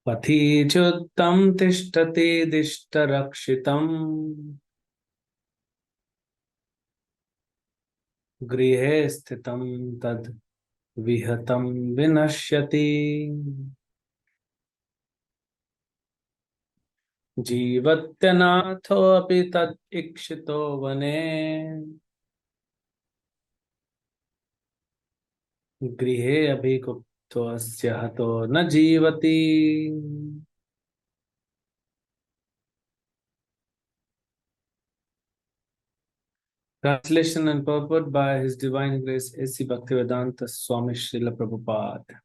पथीच्युतं तिष्ठति दिष्टरक्षितम् गृहे स्थितं तद् विहतं विनश्यति जीवत्यनाथोऽपि तत् इक्षितो वने गृहे अभिगुप्तोऽस्य हतो न जीवति. Translation and purport by His Divine Grace A.C. Bhaktivedanta Swami Srila Prabhupada.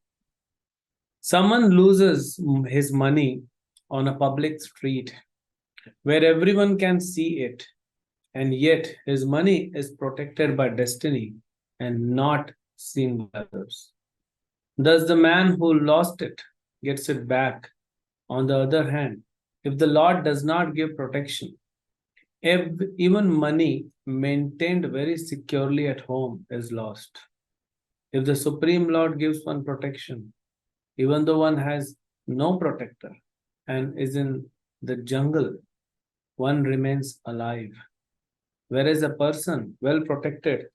Someone loses his money on a public street where everyone can see it, and yet his money is protected by destiny and not seen by others. Thus, the man who lost it gets it back. On the other hand, if the Lord does not give protection, even money maintained very securely at home is lost. If the Supreme Lord gives one protection, even though one has no protector and is in the jungle, one remains alive. Whereas a person well protected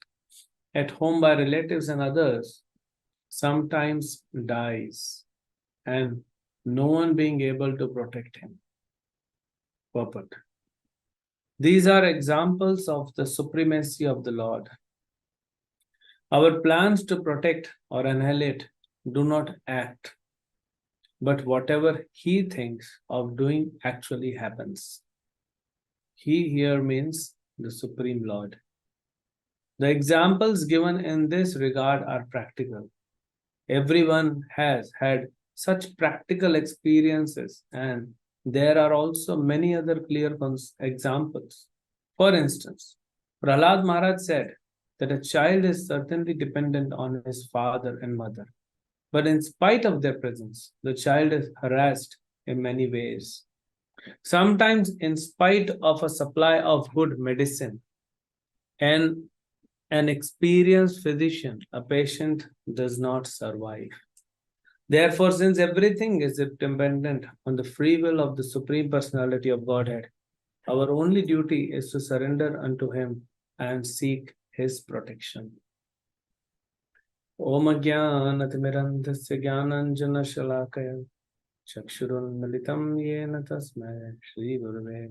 at home by relatives and others sometimes dies, and no one being able to protect him. Purport. These are examples of the supremacy of the Lord. Our plans to protect or annihilate do not act, but whatever He thinks of doing actually happens. He here means the Supreme Lord. The examples given in this regard are practical. Everyone has had such practical experiences, and there are also many other clear examples. For instance, Prahlad Maharaj said that a child is certainly dependent on his father and mother, but in spite of their presence, the child is harassed in many ways. Sometimes, in spite of a supply of good medicine and an experienced physician, a patient does not survive. Therefore, since everything is dependent on the free will of the Supreme Personality of Godhead, our only duty is to surrender unto Him and seek His protection. Om Ajnanatirandhasya Jnananjana Chakshurunmilitam Yena Tasmai Shri Gurave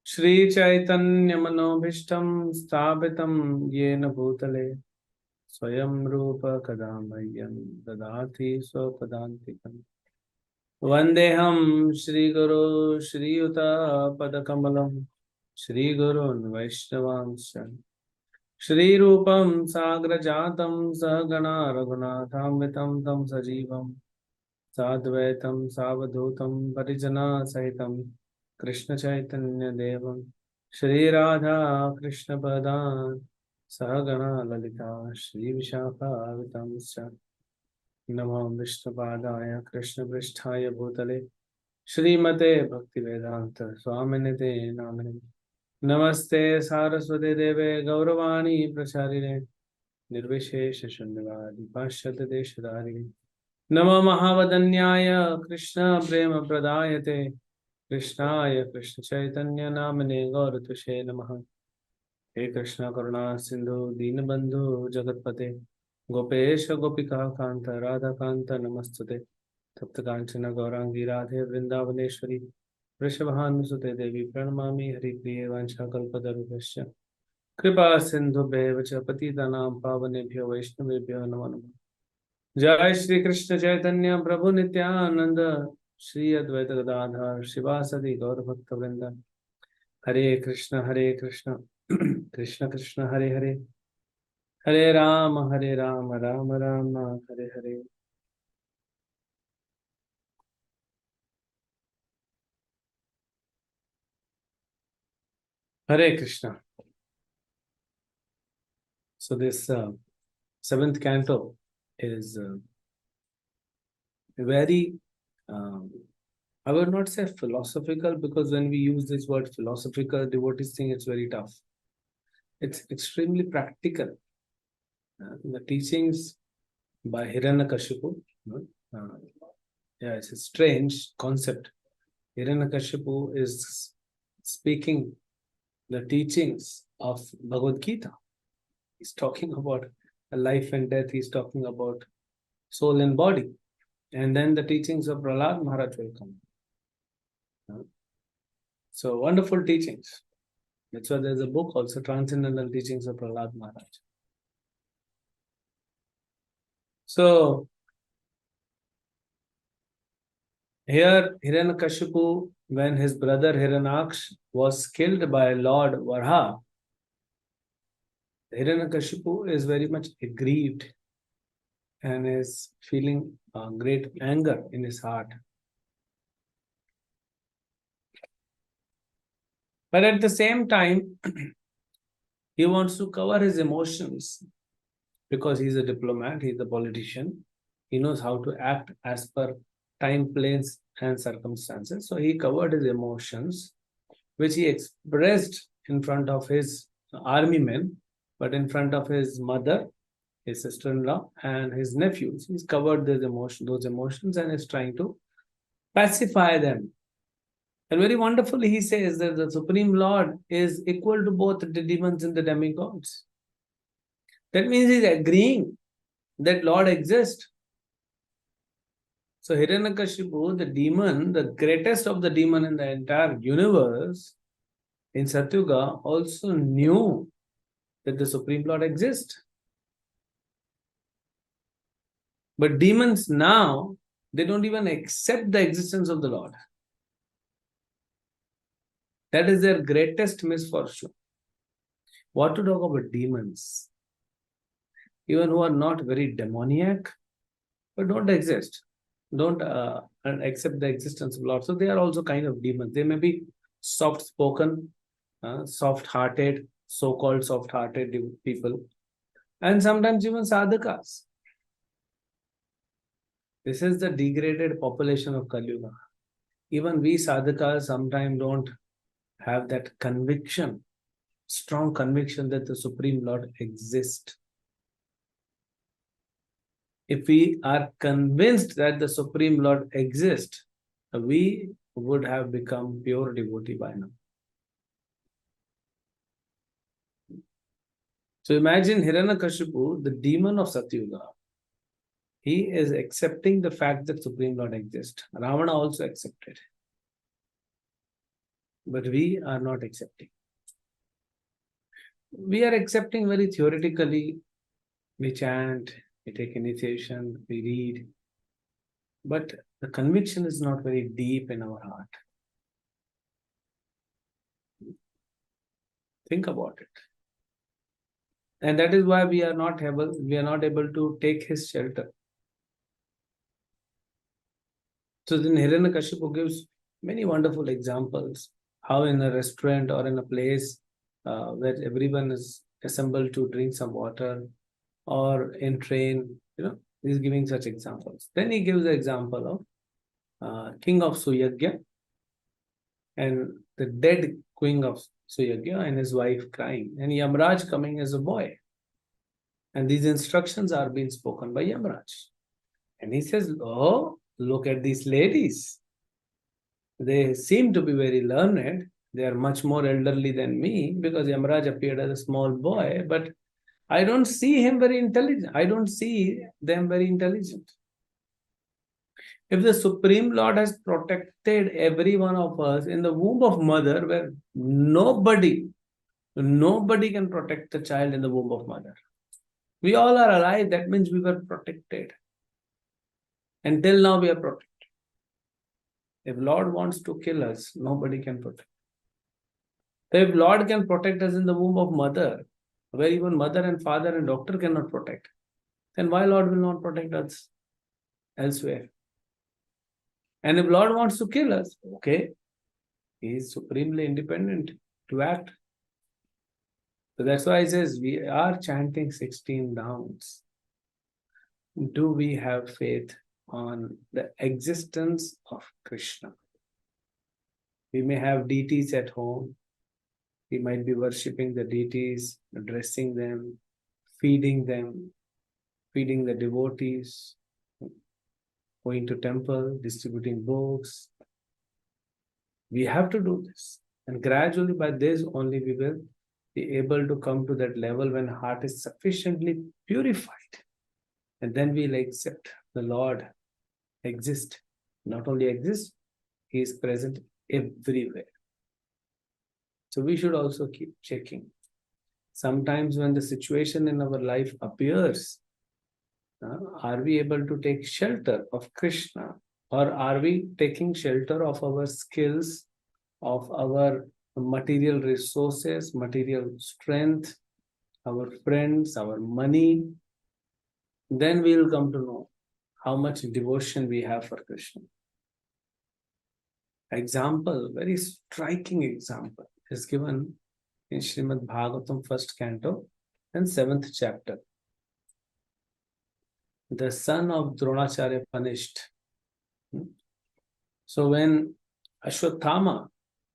Shri Chaitanya Manobhishtam Sthapitam Yena Bhutale Swayam Rupa Kadamayyam Dadati Swapadantikam Vandeham Shri Guru Shri Yuta Padakamalam Shri Gurun Vaishnavansya Shri Rupam Sagra Jatam Sahagana Raghunatham Tam Sajivam Sadvaitam Savadhutam Parijana Sahitam Krishna Chaitanya Devam Shri Radha Krishna Padan Sahagana Lalita Shri Vishakha Vitamsya Namo Vishnupadaya Krishna Pristhaya Bhutale Srimate Bhaktivedanta Swaminite Namane Namaste Saraswate Deve Gauravani Pracharine Nirvishesha Shunyavadi Pashyata Deshadari Namo Mahavadanyaya Krishna Prema Pradayate Krishnaya Krishna Chaitanya Namane Gauratushe Namaha He Krishna Karuna Sindhu Dinabandhu Jagatpate Gopesha Gopika Kanta Radha Kanta Namastute Tapta Kanchana Gaurangi Radhe Vrindavaneshwari Vrishabhanusute Devi Pranamami Hari Priye Vancha Kalpatarupasya Kripa Sindhu Bevacha Patitanam Pavanebhyo Vaishnavebhyo Namo Namo Jai Shri Krishna Chaitanya Prabhu Nityananda Shri Advaita Gadadhar Shivasadi Gaur Bhakta Vrinda Hare Krishna Krishna Krishna Hare Hare Hare Rama Rama Rama Hare Hare. Hare Krishna. So this seventh canto is very, I would not say philosophical, because when we use this word philosophical, devotees think it's very tough. It's extremely practical. The teachings by Hiranyakashipu, Yeah, it's a strange concept. Hiranyakashipu is speaking the teachings of Bhagavad Gita. He's talking about life and death. He's talking about soul and body. And then the teachings of Prahlad Maharaj will come. So wonderful teachings. That's why there's a book also, Transcendental Teachings of Prahlad Maharaj. So here Hiranyakashipu, when his brother Hiranyaksh was killed by Lord Varha, Hiranyakashipu is very much aggrieved and is feeling great anger in his heart. But at the same time, he wants to cover his emotions because he's a diplomat, he's a politician. He knows how to act as per time, place, and circumstances. So he covered his emotions, which he expressed in front of his army men, but in front of his mother, his sister-in-law, and his nephews. He's covered those emotions, and is trying to pacify them. And very wonderfully, he says that the Supreme Lord is equal to both the demons and the demigods. That means he's agreeing that Lord exists. So Hiranyakashipu, the demon, the greatest of the demon in the entire universe, in Satyuga, also knew that the Supreme Lord exists. But demons now, they don't even accept the existence of the Lord. That is their greatest misfortune. What to talk about demons? Even who are not very demoniac, but don't exist, don't accept the existence of Lord. So they are also kind of demons. They may be soft-spoken, soft-hearted, so-called soft-hearted people, and sometimes even sadhakas. This is the degraded population of Kali Yuga. Even we sadhakas sometimes don't have that conviction, strong conviction that the Supreme Lord exists. If we are convinced that the Supreme Lord exists, we would have become pure devotee by now. So imagine Hiranyakashipu, the demon of Satyuga. He is accepting the fact that Supreme Lord exists. Ravana also accepted. But we are not accepting. We are accepting very theoretically. We chant, we take initiation, we read. But the conviction is not very deep in our heart. Think about it. And that is why we are not able to take his shelter. So then Hiranyakashipu gives many wonderful examples how in a restaurant or in a place where everyone is assembled to drink some water, or in train, he's giving such examples. Then he gives the example of king of Suyagya and the dead king of Suyagya and his wife crying, and Yamraj coming as a boy. And these instructions are being spoken by Yamraj. And he says, oh, look at these ladies. They seem to be very learned. They are much more elderly than me because Yamraj appeared as a small boy, but I don't see him very intelligent. I don't see them very intelligent. If the Supreme Lord has protected every one of us in the womb of mother, where nobody can protect the child in the womb of mother. We all are alive. That means we were protected. Until now, we are protected. If Lord wants to kill us, nobody can protect. So if Lord can protect us in the womb of mother, where even mother and father and doctor cannot protect, then why Lord will not protect us elsewhere? And if Lord wants to kill us, okay, He is supremely independent to act. So that's why He says we are chanting 16 rounds. Do we have faith on the existence of Krishna? We may have deities at home. We might be worshipping the deities, addressing them, feeding the devotees. going to temple, distributing books. We have to do this. And gradually by this only we will be able to come to that level when heart is sufficiently purified. And then we'll accept the Lord exists. Not only exists, He is present everywhere. So we should also keep checking. Sometimes when the situation in our life appears, are we able to take shelter of Krishna? Or are we taking shelter of our skills, of our material resources, material strength, our friends, our money? Then we will come to know how much devotion we have for Krishna. Example, very striking example, is given in Srimad Bhagavatam, first canto and 7th chapter. The son of Dronacharya punished. So when Ashwatthama,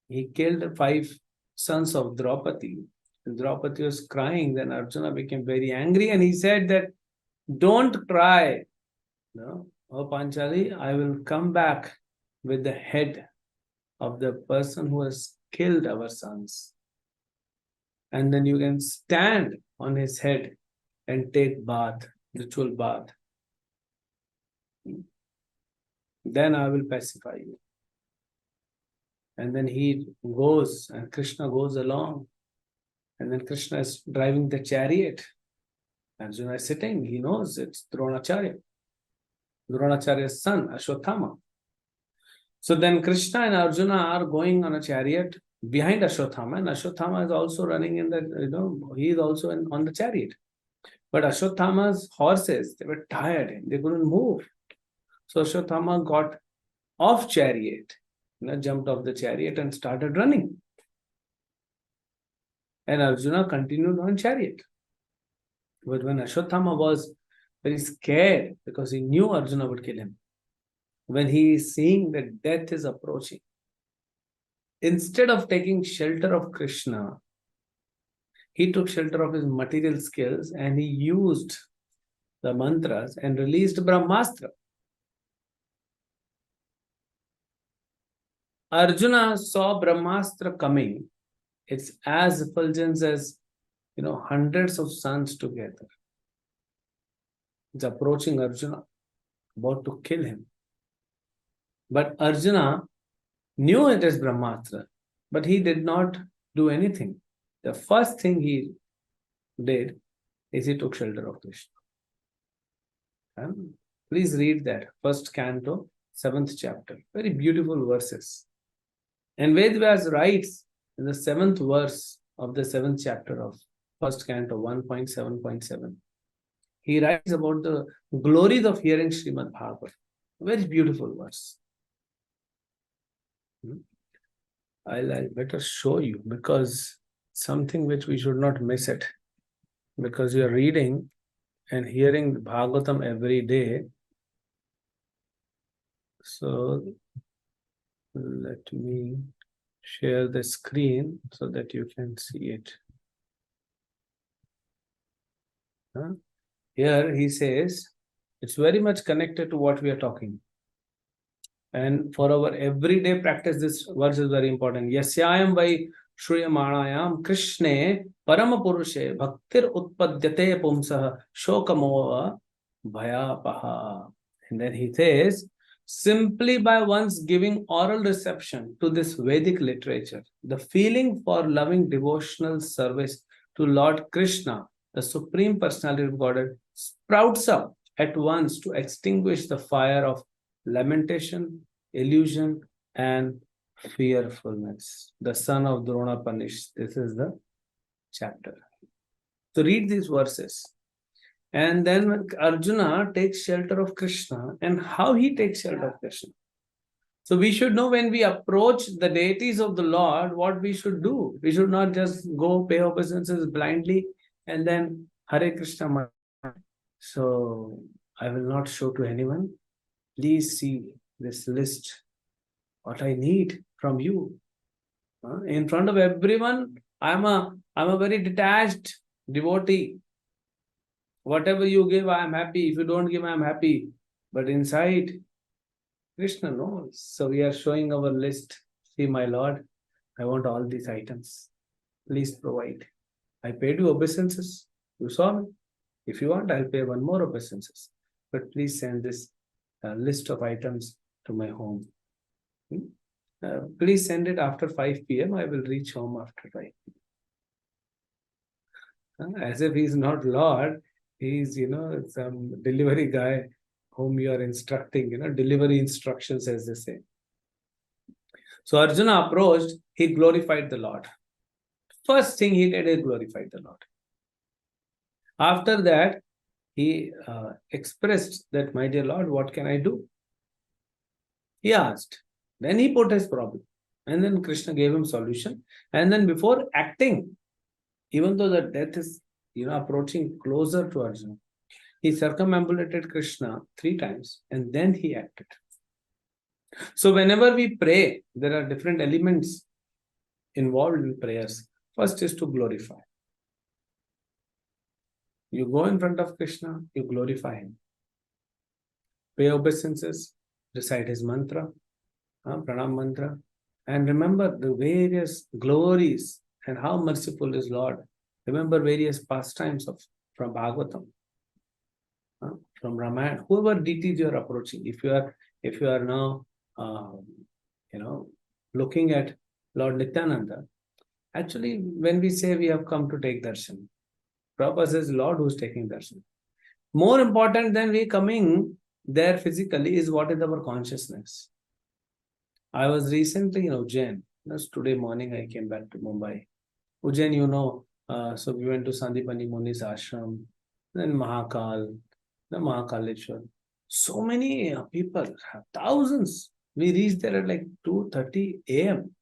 he killed 5 sons of Draupadi, and Draupadi was crying, then Arjuna became very angry and he said that, don't cry. No, oh Panchali, I will come back with the head of the person who has killed our sons. And then you can stand on his head and take bath, ritual bath. Then I will pacify you. And then he goes and Krishna goes along. And then Krishna is driving the chariot. Arjuna is sitting, he knows it's Dronacharya. Dronacharya's son, Ashwatthama. So then Krishna and Arjuna are going on a chariot behind Ashwatthama, and Ashwatthama is also running in the, he is also on the chariot. But Ashwatthama's horses, they were tired, they couldn't move. So Ashwatthama got off chariot, jumped off the chariot and started running. And Arjuna continued on chariot. But when Ashwatthama was very scared because he knew Arjuna would kill him, when he is seeing that death is approaching, instead of taking shelter of Krishna, he took shelter of his material skills and he used the mantras and released Brahmastra. Arjuna saw Brahmastra coming. It's as effulgent as, hundreds of suns together. It's approaching Arjuna, about to kill him. But Arjuna knew it is Brahmastra, but he did not do anything. The first thing he did is he took shelter of Krishna. Please read that, first canto, 7th chapter. Very beautiful verses. And Vedvyas writes in the 7th verse of the 7th chapter of first canto, 1.7.7. He writes about the glories of hearing Srimad Bhagavatam. Very beautiful verse. I'll better show you, because something which we should not miss it. Because you are reading and hearing Bhagavatam every day. So let me share the screen so that you can see it. Here he says, it's very much connected to what we are talking. And for our everyday practice, this verse is very important. Yasyayam vai shruyamanayam Krishne parama purushe bhaktir utpadyate pumsah shokamova bhayapaha. And then he says, simply by one's giving oral reception to this Vedic literature, the feeling for loving devotional service to Lord Krishna, the Supreme Personality of Godhead, sprouts up at once to extinguish the fire of lamentation, illusion, and fearfulness. The son of Drona punished. This is the chapter. So read these verses. And then when Arjuna takes shelter of Krishna, and how he takes shelter of Krishna. So we should know when we approach the deities of the Lord, what we should do. We should not just go pay obeisances blindly and then Hare Krishna. So I will not show to anyone. Please see this list, what I need from you. In front of everyone, I'm a very detached devotee. Whatever you give, I am happy. If you don't give, I am happy. But inside, Krishna knows. So we are showing our list. See, my Lord, I want all these items. Please provide. I paid you obeisances. You saw me. If you want, I'll pay one more obeisances. But please send this list of items to my home. Please send it after 5 p.m. I will reach home after 5. As if he's not Lord, he's, some delivery guy whom you are instructing, delivery instructions, as they say. So Arjuna approached, he glorified the Lord. First thing he did is glorified the Lord. After that, he expressed that, my dear Lord, what can I do? He asked. Then he put his problem. And then Krishna gave him solution. And then before acting, even though the death is, approaching closer to Arjuna, he circumambulated Krishna 3 times and then he acted. So whenever we pray, there are different elements involved in prayers. First is to glorify. You go in front of Krishna, you glorify him. Pay obeisances, recite his mantra, pranam mantra, and remember the various glories and how merciful is Lord. Remember various pastimes from Bhagavatam, from Ramayana, whoever deities you are approaching. If you are now looking at Lord Nityananda, actually when we say we have come to take darshan, Prabhupada says Lord who's taking darshan. More important than we coming there physically is what is our consciousness. I was recently in Ujjain. Just today morning I came back to Mumbai. Ujjain, so we went to Sandipani Muni's ashram, then Mahakal, the Mahakaleshwar. So many people, thousands. We reached there at like 2:30 a.m.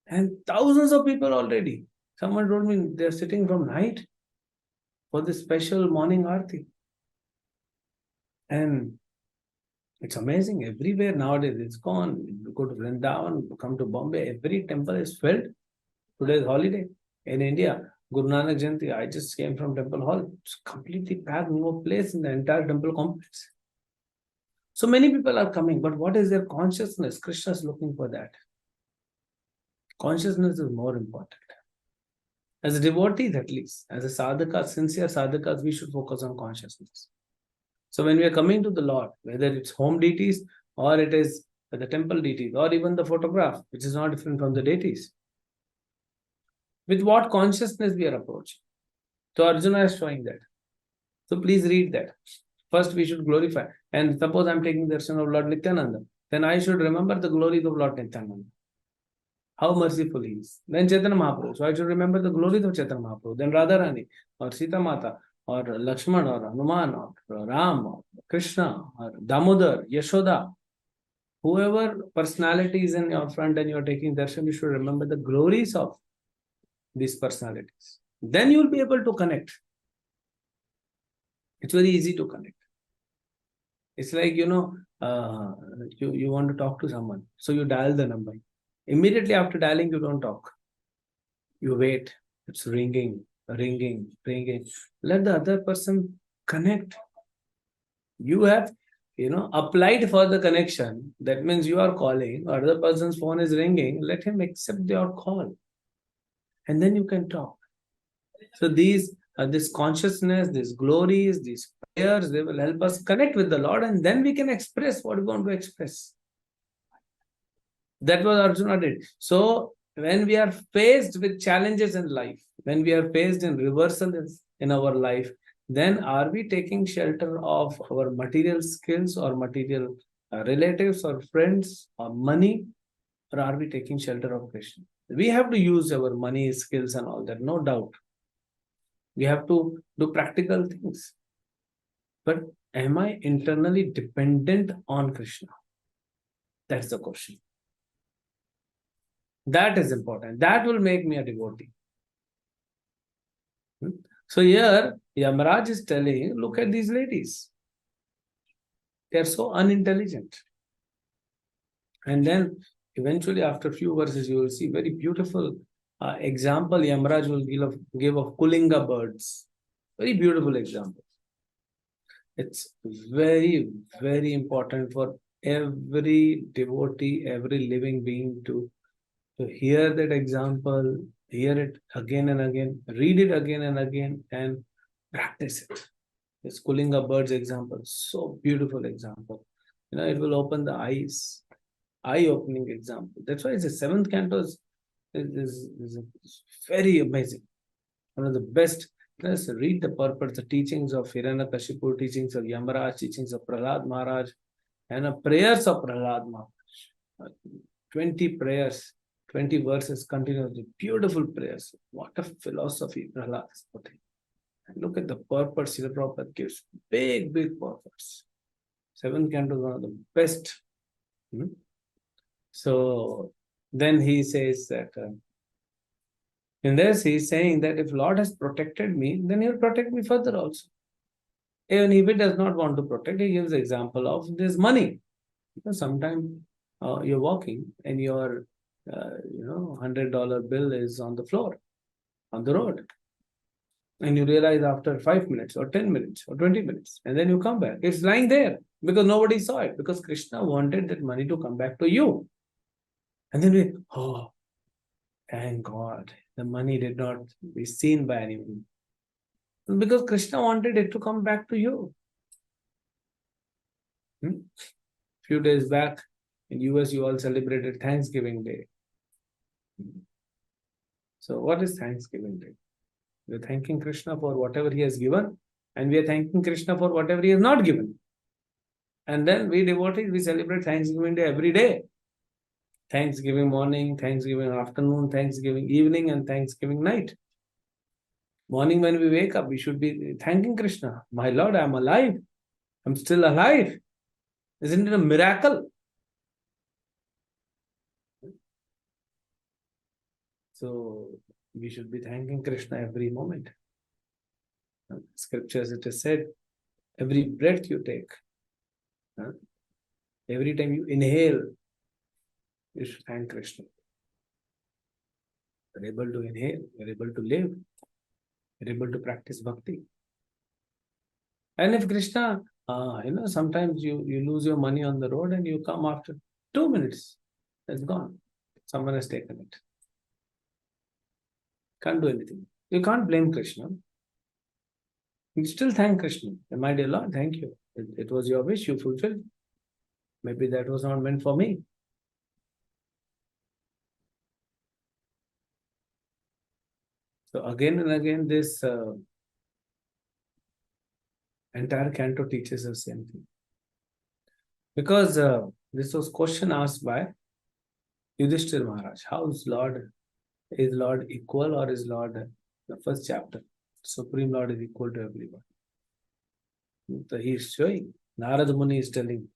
And thousands of people already. Someone told me they're sitting from night for this special morning aarti. And it's amazing. Everywhere nowadays, it's gone. You go to Vrindavan, come to Bombay, every temple is filled. Today is holiday. In India, Guru Nanak Jayanti, I just came from Temple Hall. It's completely packed, no place in the entire temple complex. So many people are coming, but what is their consciousness? Krishna is looking for that. Consciousness is more important. As devotees, at least, as a sadhaka, sincere sadhakas, we should focus on consciousness. So when we are coming to the Lord, whether it's home deities or it is the temple deities or even the photograph, which is not different from the deities, with what consciousness we are approaching. So Arjuna is showing that. So please read that. First we should glorify. And suppose I'm taking the darshan of Lord Nityananda, then I should remember the glories of Lord Nityananda. How merciful he is. Then Chaitanya Mahaprabhu. So I should remember the glories of Chaitanya Mahaprabhu. Then Radharani or Sita Mata or Lakshman or Hanuman or Ram or Krishna or Damodar, Yashoda. Whoever personality is in your front and you're taking darshan, you should remember the glories of these personalities. Then you will be able to connect. It's very easy to connect. It's like, you want to talk to someone. So you dial the number. Immediately after dialing, you don't talk. You wait. It's ringing. Let the other person connect. You have, applied for the connection. That means you are calling, or other person's phone is ringing. Let him accept your call. And then you can talk. So this consciousness, these glories, these prayers, they will help us connect with the Lord, and then we can express what we want to express. That was Arjuna did. So when we are faced with challenges in life, when we are faced in reversals in our life, then are we taking shelter of our material skills or material relatives or friends or money, or are we taking shelter of Krishna? We have to use our money, skills and all that, no doubt. We have to do practical things. But am I internally dependent on Krishna? That's the question. That is important. That will make me a devotee. So here, Yamaraj is telling, look at these ladies. They are so unintelligent. And then eventually after a few verses, you will see very beautiful example Yamaraj will give of Kulinga birds. Very beautiful example. It's very, very important for every devotee, every living being to hear that example, hear it again and again, read it again and again, and practice it. The schooling of birds example, so beautiful example. It will open the eyes, eye-opening example. That's why the seventh canto is very amazing. One of the best. Let's read the purport, the teachings of Hiranyakashipu, teachings of Yamaraj, teachings of Prahlad Maharaj, and the prayers of Prahlad Maharaj. 20 prayers, 20 verses continuously. Beautiful prayers. What a philosophy Prahlad is putting. And look at the purpose Srila Prabhupada gives. Big, big purpose. Seventh canto is one of the best. So then he says that in this he's saying that if Lord has protected me, then he'll protect me further also. Even if he does not want to protect, he gives the example of this money. Sometimes you're walking and your $100 bill is on the floor, on the road. And you realize after 5 minutes or 10 minutes or 20 minutes, and then you come back. It's lying there because nobody saw it, because Krishna wanted that money to come back to you. And then thank God, the money did not be seen by anyone. Because Krishna wanted it to come back to you. Few days back, in US, you all celebrated Thanksgiving Day. So what is Thanksgiving Day? We're thanking Krishna for whatever he has given, and we are thanking Krishna for whatever he has not given. And then we devotees, we celebrate Thanksgiving Day every day. Thanksgiving morning, Thanksgiving afternoon, Thanksgiving evening, and Thanksgiving night. Morning when we wake up, we should be thanking Krishna. My Lord, I'm alive. I'm still alive. Isn't it a miracle? So we should be thanking Krishna every moment. Scriptures, it is said, every breath you take, every time you inhale, you should thank Krishna. You're able to inhale, you're able to live, you're able to practice bhakti. And if Krishna, sometimes you lose your money on the road and you come after 2 minutes, it's gone. Someone has taken it. Can't do anything. You can't blame Krishna. You still thank Krishna. My dear Lord, thank you. It was your wish, you fulfilled. Maybe that was not meant for me. So again and again, this entire canto teaches us the same thing. Because this was question asked by Yudhishthira Maharaj. How is Lord equal, or is Lord, the first chapter, Supreme Lord is equal to everyone? So he is showing, Narada Muni is telling,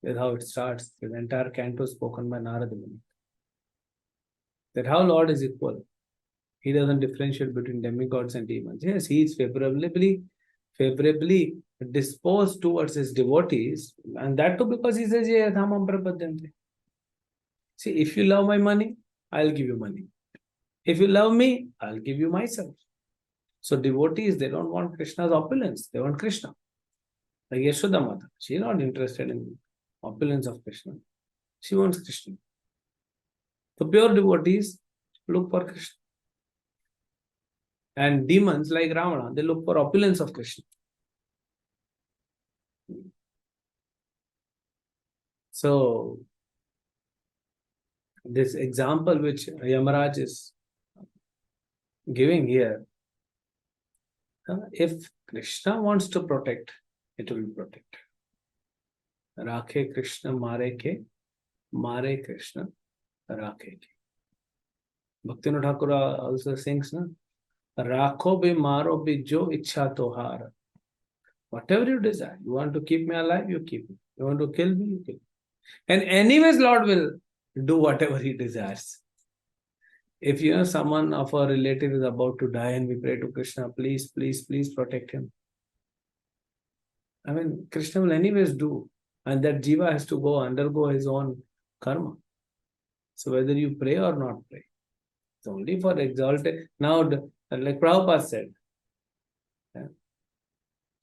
that's how it starts. The entire canto spoken by Narada Muni. That how Lord is equal. He doesn't differentiate between demigods and demons. Yes, he is favorably disposed towards his devotees, and that too because he says, see, if you love my money, I'll give you money. If you love me, I'll give you myself. So devotees, they don't want Krishna's opulence. They want Krishna. Like Yashoda Mata, she is not interested in opulence of Krishna. She wants Krishna. The pure devotees look for Krishna. And demons like Ravana, they look for opulence of Krishna. So, this example which Yamaraj is giving here, if Krishna wants to protect, it will protect. Rakhe Krishna mare Krishna rakhe ke. Bhaktivinoda Thakur also sings, na? Rakho be maro be jo ichha tohara. Whatever you desire, you want to keep me alive, you keep me. You want to kill me, you kill me. And anyways, Lord will do whatever he desires. If someone of our relative is about to die and we pray to Krishna, please, please, please protect him. I mean, Krishna will anyways do. And that jiva has to undergo his own karma. So whether you pray or not pray, it's only for exalted. Now, like Prabhupada said,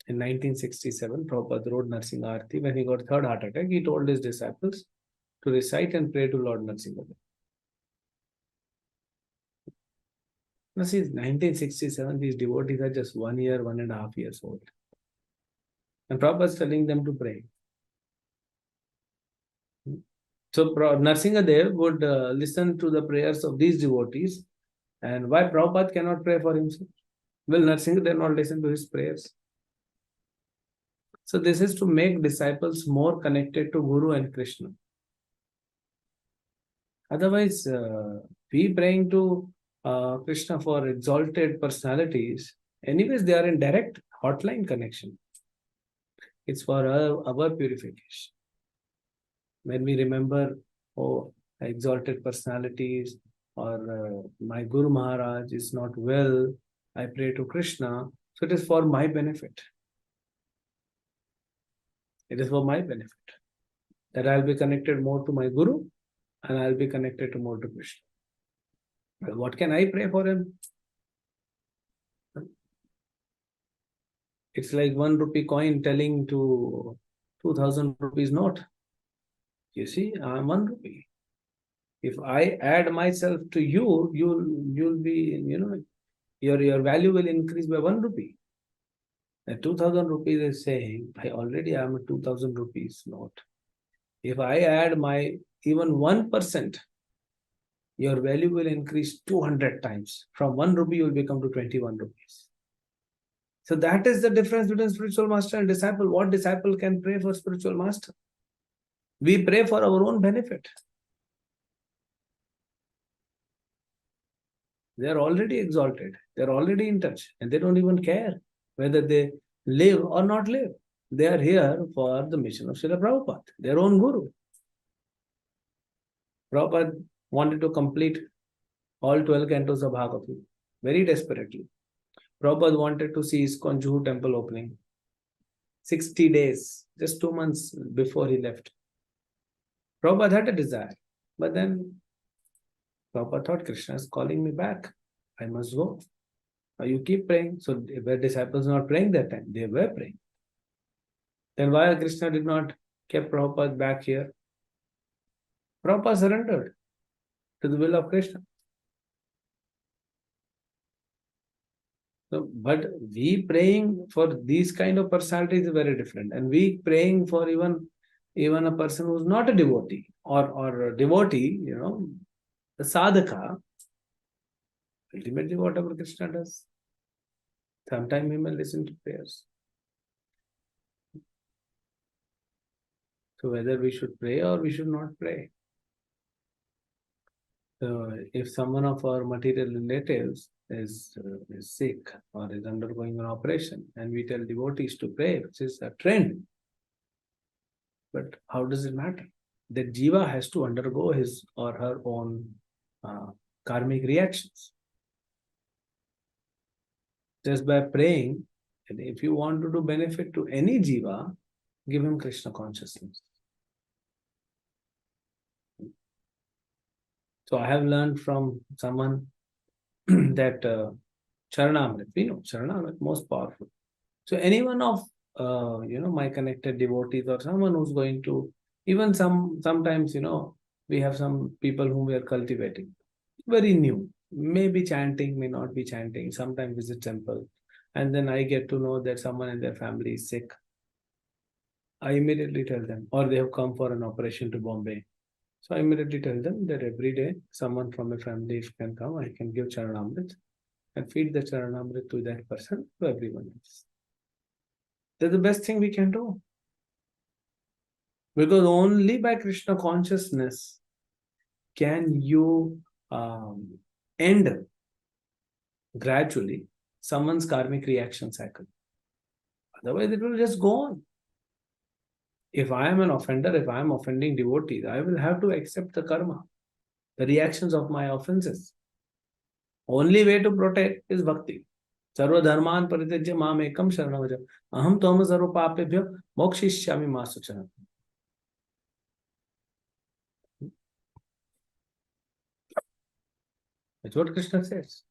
In 1967, Prabhupada wrote Narsinga Arti. When he got third heart attack, he told his disciples to recite and pray to Lord Narsinga. Now, see, 1967, these devotees are just 1 year, 1.5 years old. And Prabhupada is telling them to pray. So Narsinga Dev would listen to the prayers of these devotees. And why Prabhupada cannot pray for himself? Will Narsinga Dev not listen to his prayers? So this is to make disciples more connected to Guru and Krishna. Otherwise, we praying to Krishna for exalted personalities. Anyways, they are in direct hotline connection. It's for our purification. When we remember, oh, exalted personalities or my Guru Maharaj is not well, I pray to Krishna. So it is for my benefit. It is for my benefit. That I'll be connected more to my Guru and I'll be connected to more to Krishna. Well, what can I pray for him? It's like 1 rupee coin telling to 2000 rupees note. You see, I'm 1 rupee. If I add myself to you, you'll be, your value will increase by 1 rupee. The 2000 rupees is saying, I already am a 2000 rupees note. If I add my even 1%, your value will increase 200 times. From 1 rupee, you will become to 21 rupees. So that is the difference between spiritual master and disciple. What disciple can pray for spiritual master? We pray for our own benefit. They are already exalted. They are already in touch. And they don't even care whether they live or not live. They are here for the mission of Srila Prabhupada, their own guru. Prabhupada wanted to complete all 12 cantos of Bhagavatam very desperately. Prabhupada wanted to see ISKCON Juhu temple opening. 60 days, just 2 months before he left. Prabhupada had a desire. But then Prabhupada thought, Krishna is calling me back. I must go. Now you keep praying. So were disciples not praying that time? They were praying. Then why Krishna did not keep Prabhupada back here? Prabhupada surrendered to the will of Krishna. So, but we praying for these kind of personalities is very different. And we praying for even a person who's not a devotee or a devotee, the sadhaka, ultimately whatever Krishna does, sometime he may listen to prayers. So whether we should pray or we should not pray. So if someone of our material relatives is sick or is undergoing an operation and we tell devotees to pray, which is a trend, but how does it matter? The jiva has to undergo his or her own karmic reactions. Just by praying, and if you want to do benefit to any jiva, give him Krishna consciousness. So I have learned from someone that Charanamrit, we know Charanamrit, most powerful. So anyone of my connected devotees or someone who's going to, even sometimes, we have some people whom we are cultivating, very new, maybe chanting, may not be chanting, sometimes visit temple. And then I get to know that someone in their family is sick. I immediately tell them, or they have come for an operation to Bombay. So I immediately tell them that every day, someone from a family if can come, I can give Charanamrit and feed the Charanamrit to that person, to everyone else. That's the best thing we can do. Because only by Krishna consciousness can you end gradually someone's karmic reaction cycle. Otherwise, it will just go on. If I am an offender, if I am offending devotees, I will have to accept the karma, the reactions of my offenses. Only way to protect is bhakti. Sarva dharman paritejya mam ekam sharanam vraja. Aham tvama sarva papebhyo mokshishyami ma suchanam. That's what Krishna says.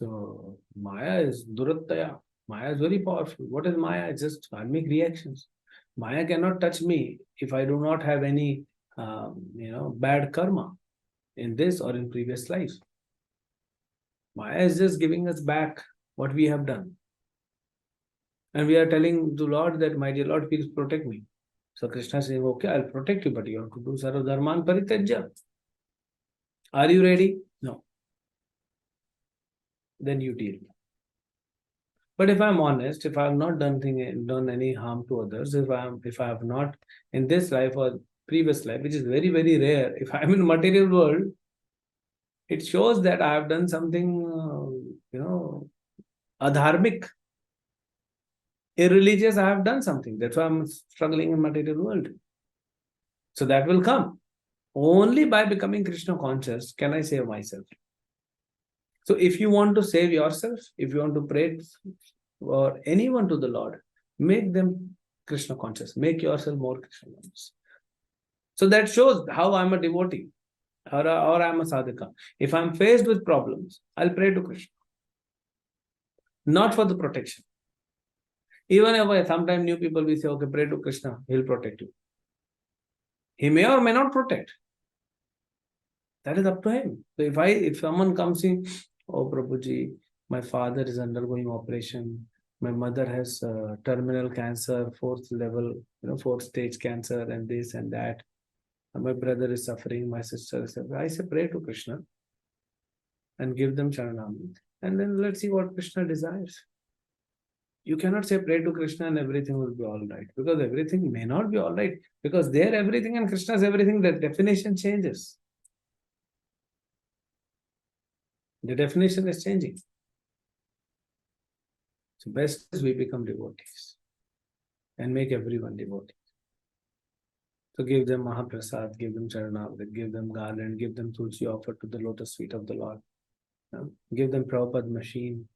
So Maya is Durattaya. Maya is very powerful. What is Maya? It's just karmic reactions. Maya cannot touch me if I do not have any, bad karma in this or in previous lives. Maya is just giving us back what we have done. And we are telling the Lord that, my dear Lord, please protect me. So Krishna is saying, okay, I'll protect you, but you have to do Sarva Dharman Parityajya. Are you ready? No. Then you deal. But if I'm honest, if I have not done any harm to others, if I have not in this life or previous life, which is very, very rare, if I'm in material world, it shows that I have done something, adharmic, irreligious. I have done something. That's why I'm struggling in material world. So that will come. Only by becoming Krishna conscious can I save myself. So if you want to save yourself, if you want to pray or anyone to the Lord, make them Krishna conscious. Make yourself more Krishna conscious. So that shows how I'm a devotee or I'm a sadhaka. If I'm faced with problems, I'll pray to Krishna. Not for the protection. Even if sometimes new people will say, okay, pray to Krishna, he'll protect you. He may or may not protect. That is up to him. So if someone comes in, oh Prabhuji, my father is undergoing operation. My mother has terminal cancer, fourth stage cancer, and this and that. And my brother is suffering, my sister is suffering. I say, pray to Krishna and give them Sharanam. And then let's see what Krishna desires. You cannot say pray to Krishna and everything will be all right, because everything may not be all right, because their everything and Krishna's everything, the definition changes. The definition is changing. So best is we become devotees and make everyone devotee. So give them Mahaprasad, give them Charanamrit, give them garland, give them Tulsi offered to the lotus feet of the Lord. Give them Prabhupada machine.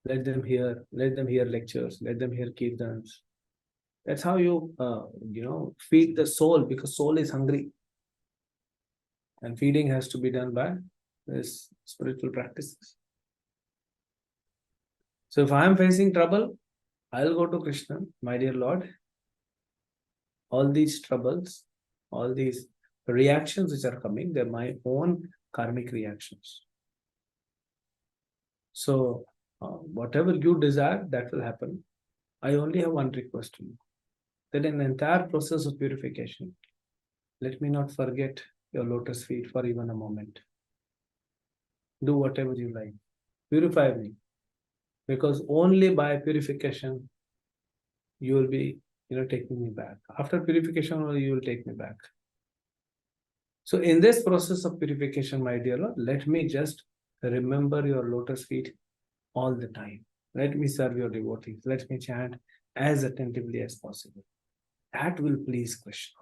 Let them hear lectures, let them hear kirtans. That's how you, feed the soul, because soul is hungry. And feeding has to be done by this spiritual practices. So if I am facing trouble, I'll go to Krishna, my dear Lord. All these troubles, all these reactions which are coming, they're my own karmic reactions. So whatever you desire, that will happen. I only have one request to you. That in the entire process of purification, let me not forget your lotus feet for even a moment. Do whatever you like. Purify me. Because only by purification, you will be, taking me back. After purification, only you will take me back. So in this process of purification, my dear Lord, let me just remember your lotus feet all the time. Let me serve your devotees. Let me chant as attentively as possible. That will please Krishna.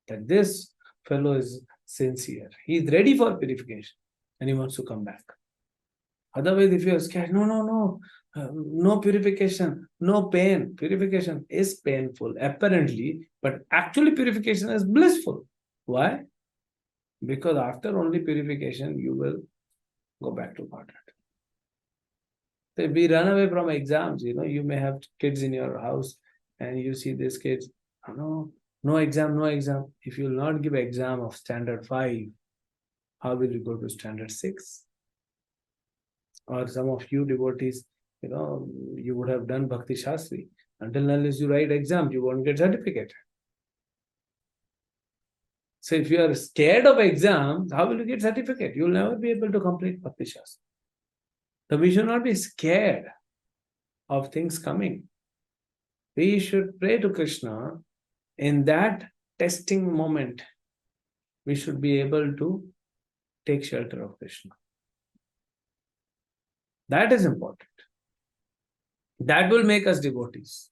That this fellow is sincere. He is ready for purification and he wants to come back. Otherwise, if you are scared, no purification, no pain. Purification is painful, apparently, but actually purification is blissful. Why? Because after only purification, you will go back to Godhead. So if we run away from exams, you may have kids in your house and you see these kids, no exam. If you will not give exam of standard 5, how will you go to standard 6? Or some of you devotees, you would have done Bhakti Shastri. Until unless you write exam, you won't get certificate. So if you are scared of exams, how will you get certificate? You will never be able to complete Bhakti Shastri. So we should not be scared of things coming. We should pray to Krishna. In that testing moment, we should be able to take shelter of Krishna. That is important. That will make us devotees.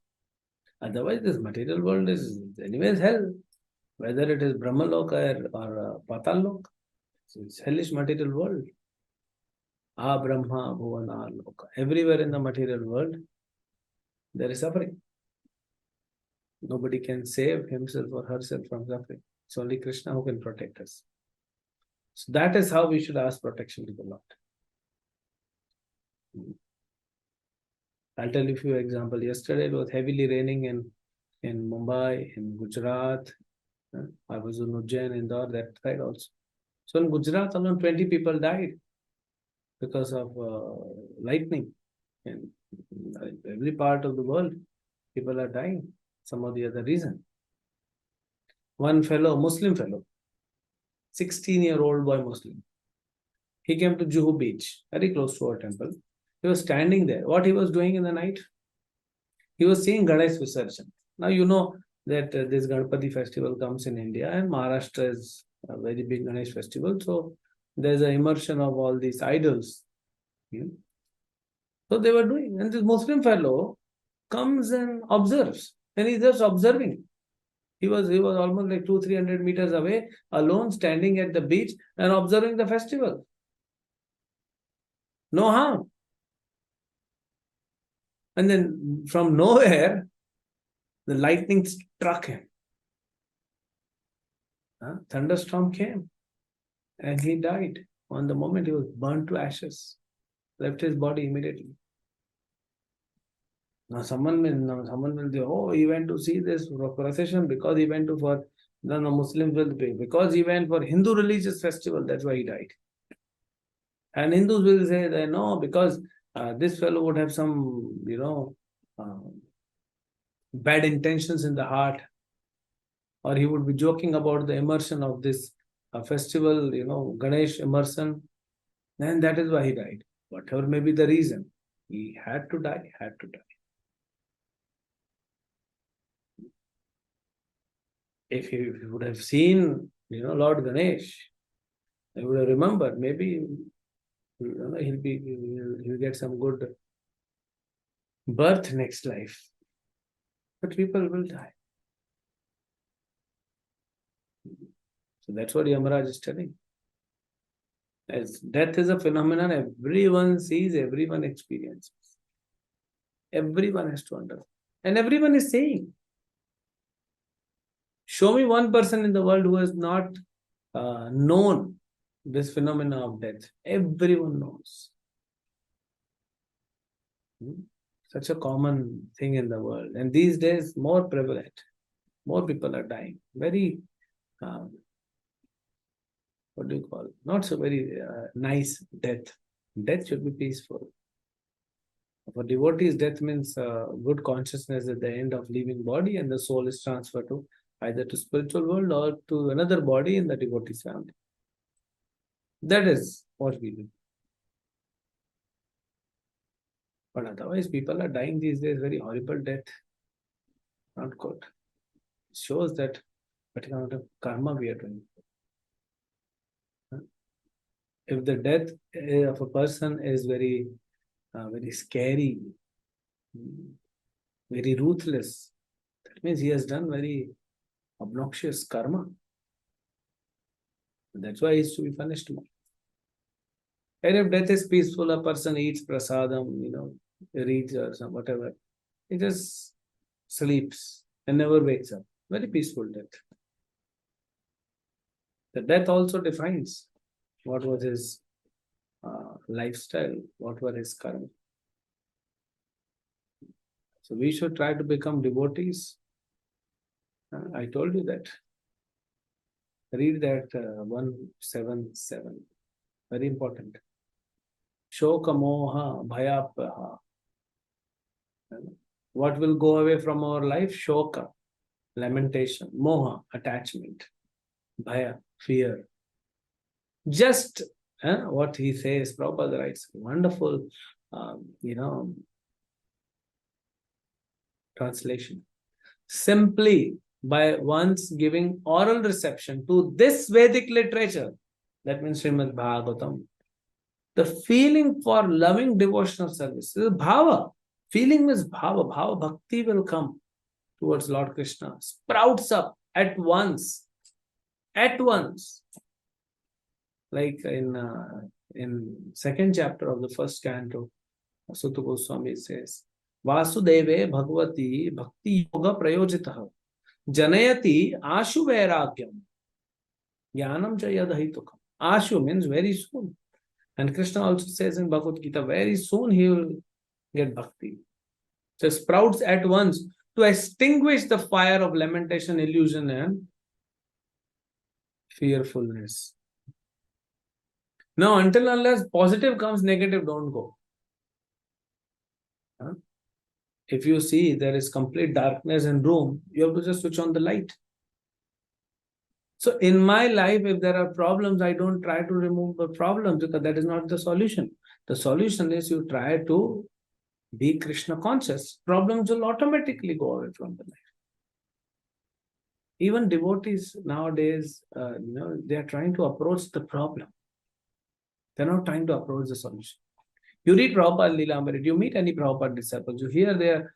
Otherwise, this material world is anyways hell. Whether it is Brahmaloka or Patal Loka, it's hellish material world. Brahma, Bhuvana, Loka. Everywhere in the material world, there is suffering. Nobody can save himself or herself from suffering. It's only Krishna who can protect us. So that is how we should ask protection to the Lord. I'll tell you a few examples. Yesterday it was heavily raining in Mumbai, in Gujarat. I was in Ujjain, Indore, that side also. So in Gujarat alone, 20 people died because of lightning. In every part of the world, people are dying. Some of the other reason. One fellow, Muslim fellow, 16-year-old boy Muslim. He came to Juhu Beach, very close to our temple. He was standing there. What he was doing in the night? He was seeing Ganesh Visarjan. Now you know that this Ganpati festival comes in India, and Maharashtra is a very big Ganesh festival. So there's an immersion of all these idols. So they were doing, and this Muslim fellow comes and observes, and he's just observing. He was almost like 200-300 meters away, alone, standing at the beach and observing the festival. No harm. And then from nowhere, the lightning struck him. Thunderstorm came, and he died. On the moment, he was burnt to ashes, left his body immediately. Now someone will say, oh, he went to see this procession because he went to for no Muslims will pay because he went for Hindu religious festival. That's why he died. And Hindus will say that no, because this fellow would have some bad intentions in the heart, or he would be joking about the immersion of this festival, Ganesh immersion, and that is why he died. Whatever may be the reason, he had to die. If he would have seen, Lord Ganesh, he would have remembered. Maybe he'll get some good birth next life. But people will die. So that's what Yamaraj is telling. As death is a phenomenon everyone sees, everyone experiences. Everyone has to understand. And everyone is saying, show me one person in the world who has not known this phenomenon of death. Everyone knows. Such a common thing in the world. And these days, more prevalent. More people are dying. Very, what do you call it? Not so very nice death. Death should be peaceful. For devotees, death means good consciousness at the end of leaving body, and the soul is transferred to either to spiritual world or to another body in the devotee's family. That is what we do. But otherwise, people are dying these days, very horrible death. Not good. It shows that what kind of karma we are doing. If the death of a person is very scary, very ruthless, that means he has done very obnoxious karma. That's why he is to be punished more. And if death is peaceful, a person eats prasadam, reads or some whatever, he just sleeps and never wakes up. Very peaceful death. The death also defines what was his lifestyle, what were his karma. So we should try to become devotees. I told you that. Read that 177. Very important. Shoka moha bhayapaha. What will go away from our life? Shoka, lamentation. Moha, attachment. Bhaya, fear. Just what he says, Prabhupada writes, wonderful, translation. Simply by one's giving oral reception to this Vedic literature, that means Srimad Bhagavatam, the feeling for loving devotional service is bhava. Feeling means bhava. Bhava bhakti will come towards Lord Krishna, sprouts up at once. At once. Like in second chapter of the first canto, Sutta Goswami says, Vasudeve Bhagavati Bhakti Yoga Prayojitaha Janayati Ashu Vairagyam Jnanam Chayadahitukam. Ashu means very soon. And Krishna also says in Bhagavad Gita, very soon he will get bhakti. So sprouts at once to extinguish the fire of lamentation, illusion, and fearfulness. Now, until unless positive comes, negative don't go. Huh? If you see there is complete darkness in room, you have to just switch on the light. So in my life, if there are problems, I don't try to remove the problems because that is not the solution. The solution is you try to be Krishna conscious. Problems will automatically go away from the life. Even devotees nowadays, they are trying to approach the problem. They're not trying to approach the solution. You read Prabhupada Leela, you meet any Prabhupada disciples, you hear their,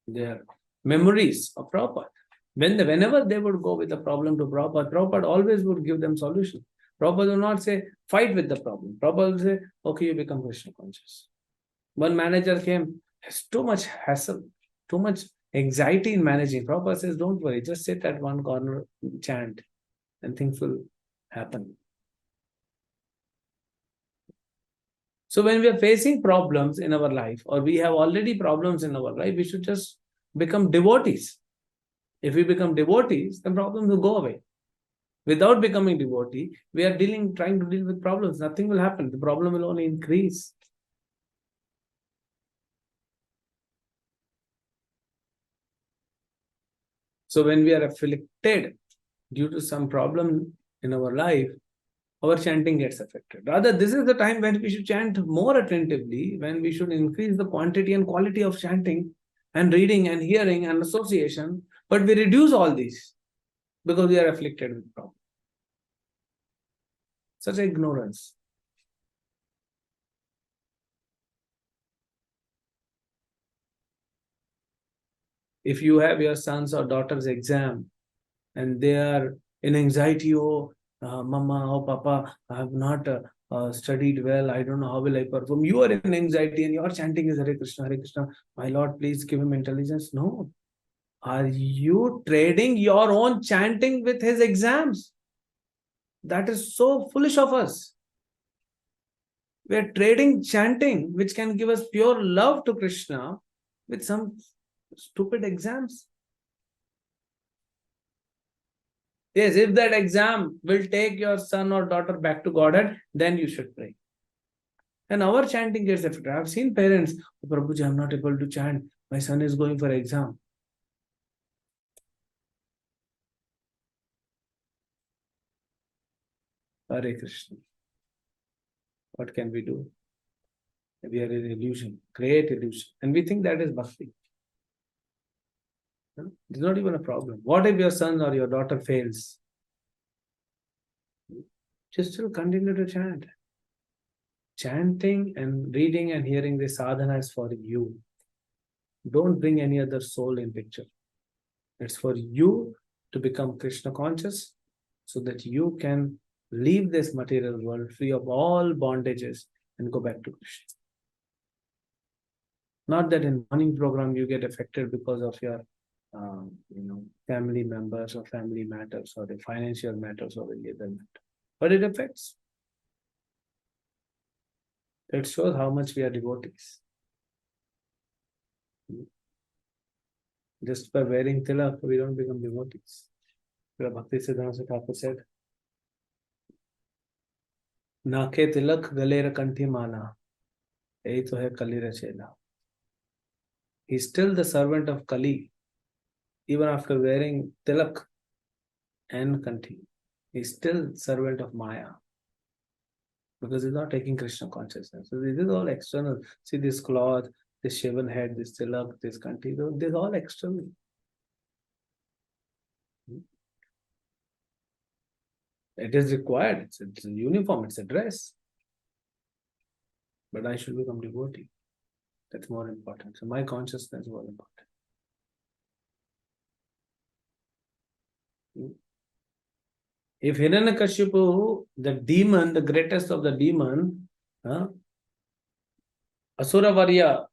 their memories of Prabhupada. Whenever they would go with a problem to Prabhupada, Prabhupada always would give them solution. Prabhupada will not say, fight with the problem. Prabhupada will say, okay, you become Krishna conscious. One manager came, has too much hassle, too much anxiety in managing. Prabhupada says, don't worry, just sit at one corner, chant, and things will happen. So when we are facing problems in our life, or we have already problems in our life, we should just become devotees. If we become devotees, the problems will go away. Without becoming devotee, we are trying to deal with problems. Nothing will happen. The problem will only increase. So when we are afflicted due to some problem in our life, our chanting gets affected. Rather, this is the time when we should chant more attentively, when we should increase the quantity and quality of chanting and reading and hearing and association, but we reduce all these because we are afflicted with problem. Such ignorance. If you have your son's or daughter's exam and they are in anxiety, oh, mama, oh, papa, I have not studied well, I don't know how will I perform. You are in anxiety and your chanting is Hare Krishna, my Lord, please give him intelligence. No. Are you trading your own chanting with his exams? That is so foolish of us. We are trading chanting, which can give us pure love to Krishna, with some stupid exams. Yes, if that exam will take your son or daughter back to Godhead, then you should pray. And our chanting gets affected. I have seen parents, oh, Prabhuji, I am not able to chant. My son is going for exam. Hare Krishna. What can we do? We are in illusion, create illusion. And we think that is bhakti. It's not even a problem. What if your son or your daughter fails? Just still continue to chant. Chanting and reading and hearing the sadhana is for you. Don't bring any other soul in picture. It's for you to become Krishna conscious so that you can leave this material world free of all bondages and go back to Krishna. Not that in morning program you get affected because of your family members or family matters or the financial matters or any other matter. But it affects. It shows how much we are devotees. Just by wearing tilak, we don't become devotees. Bhakti Siddhanta Thakur said, Nake tilak galera kanthi mala. Ei to hai kalira chela. He's still the servant of Kali, even after wearing tilak and kanthi. He's still servant of Maya. Because he's not taking Krishna consciousness. So this is all external. See this cloth, this shaven head, this tilak, this kanthi, this is all external. It is required. It's a uniform, it's a dress. But I should become devotee. That's more important. So my consciousness is more important. If Hiranyakashipu, the demon, the greatest of the demon, Asura Varya,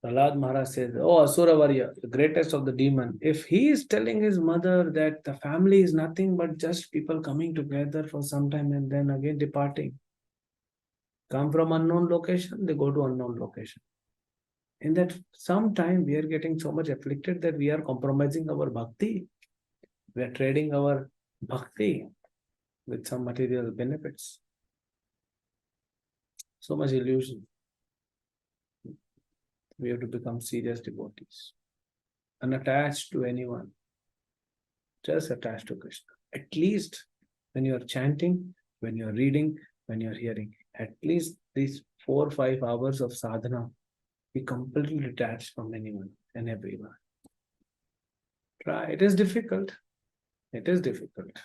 Prahlad Maharaj says, "Oh, Asuravarya, the greatest of the demon, if he is telling his mother that the family is nothing but just people coming together for some time and then again departing, come from unknown location, they go to unknown location. In that some time, we are getting so much afflicted that we are compromising our bhakti. We are trading our bhakti with some material benefits. So much illusion. We have to become serious devotees, unattached to anyone, just attached to Krishna. At least when you are chanting, when you are reading, when you are hearing, at least these 4 or 5 hours of sadhana, be completely detached from anyone and everyone. Try. It is difficult. It is difficult.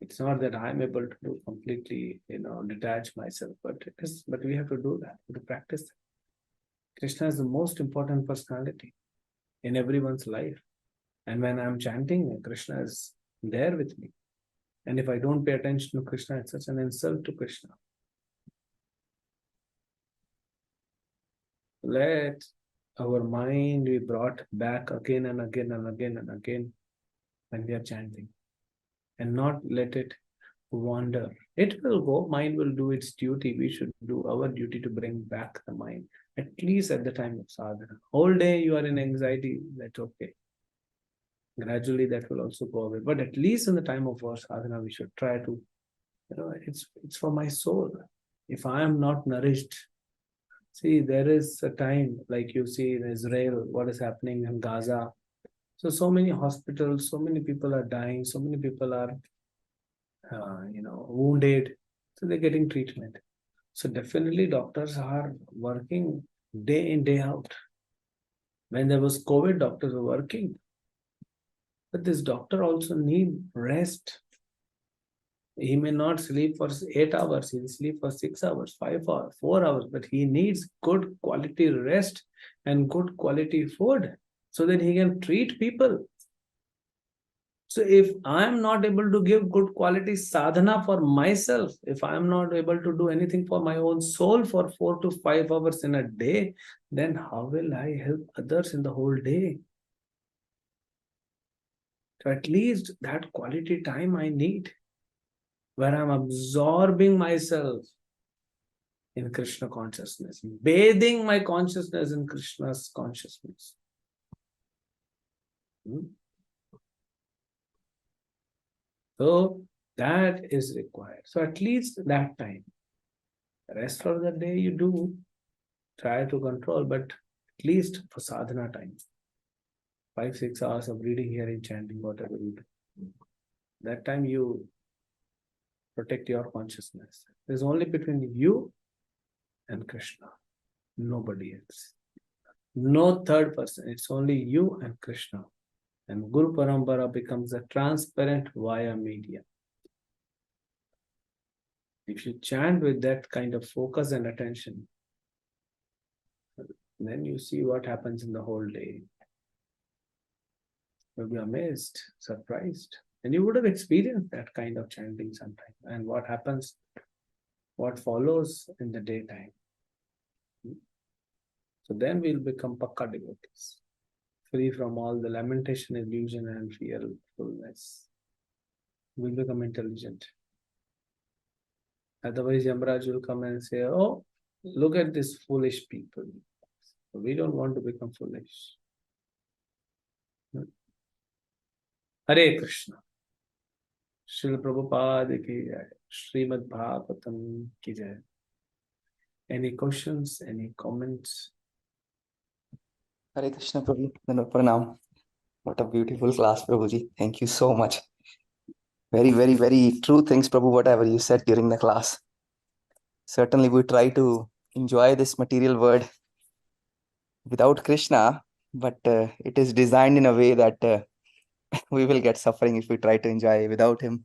It's not that I'm able to do completely, detach myself, but we have to do that, to practice that. Krishna is the most important personality in everyone's life. And when I'm chanting, Krishna is there with me. And if I don't pay attention to Krishna, it's such an insult to Krishna. Let our mind be brought back again and again and again and again when we are chanting, and not let it wander. It will go, mind will do its duty. We should do our duty to bring back the mind, at least at the time of sadhana. Whole day you are in anxiety, that's okay. Gradually that will also go away. But at least in the time of our sadhana, we should try to, it's for my soul. If I am not nourished, see, there is a time, like you see in Israel, what is happening in Gaza. So many hospitals, so many people are dying, so many people are, wounded. So they're getting treatment. So definitely doctors are working day in, day out. When there was COVID, doctors were working. But this doctor also need rest. He may not sleep for 8 hours, he'll sleep for 6 hours, 5 hours, 4 hours, but he needs good quality rest and good quality food so that he can treat people. So if I am not able to give good quality sadhana for myself, if I am not able to do anything for my own soul for 4 to 5 hours in a day, then how will I help others in the whole day? So at least that quality time I need, where I'm absorbing myself in Krishna consciousness, bathing my consciousness in Krishna's consciousness. So that is required. So at least that time. The rest of the day you do try to control, but at least for sadhana time, 5-6 hours of reading, hearing, chanting, whatever you do, that time you protect your consciousness. It's only between you and Krishna, nobody else. No third person. It's only you and Krishna. And Guru Parampara becomes a transparent via media. If you chant with that kind of focus and attention, then you see what happens in the whole day. You'll be amazed, surprised. And you would have experienced that kind of chanting sometime. And what happens, what follows in the daytime. So then we'll become Pakka devotees, free from all the lamentation, illusion, and fearfulness. We'll become intelligent. Otherwise, Yamraj will come and say, "Oh, look at these foolish people." We don't want to become foolish. Hare Krishna. Srila Prabhupada ki jai. Srimad Bhagavatam ki jai. Any questions? Any comments? Hare Krishna, Prabhu. Pranam. What a beautiful class, Prabhuji. Thank you so much. Very, very, very true things, Prabhu, whatever you said during the class. Certainly, we try to enjoy this material world without Krishna, but it is designed in a way that we will get suffering if we try to enjoy without him.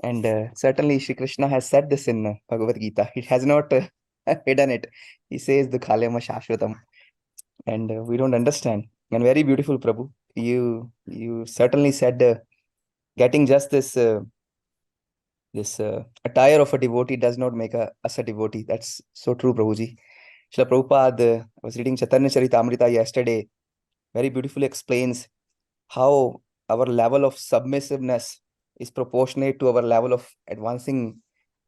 And certainly, Shri Krishna has said this in Bhagavad Gita. He has not hidden it. He says, the Khalyama Shashvatam. And we don't understand. And very beautiful, Prabhu. You certainly said getting just this attire of a devotee does not make us a devotee. That's so true, Prabhuji. Srila Prabhupada, I was reading Chaitanya Charitamrita yesterday, very beautifully explains how our level of submissiveness is proportionate to our level of advancing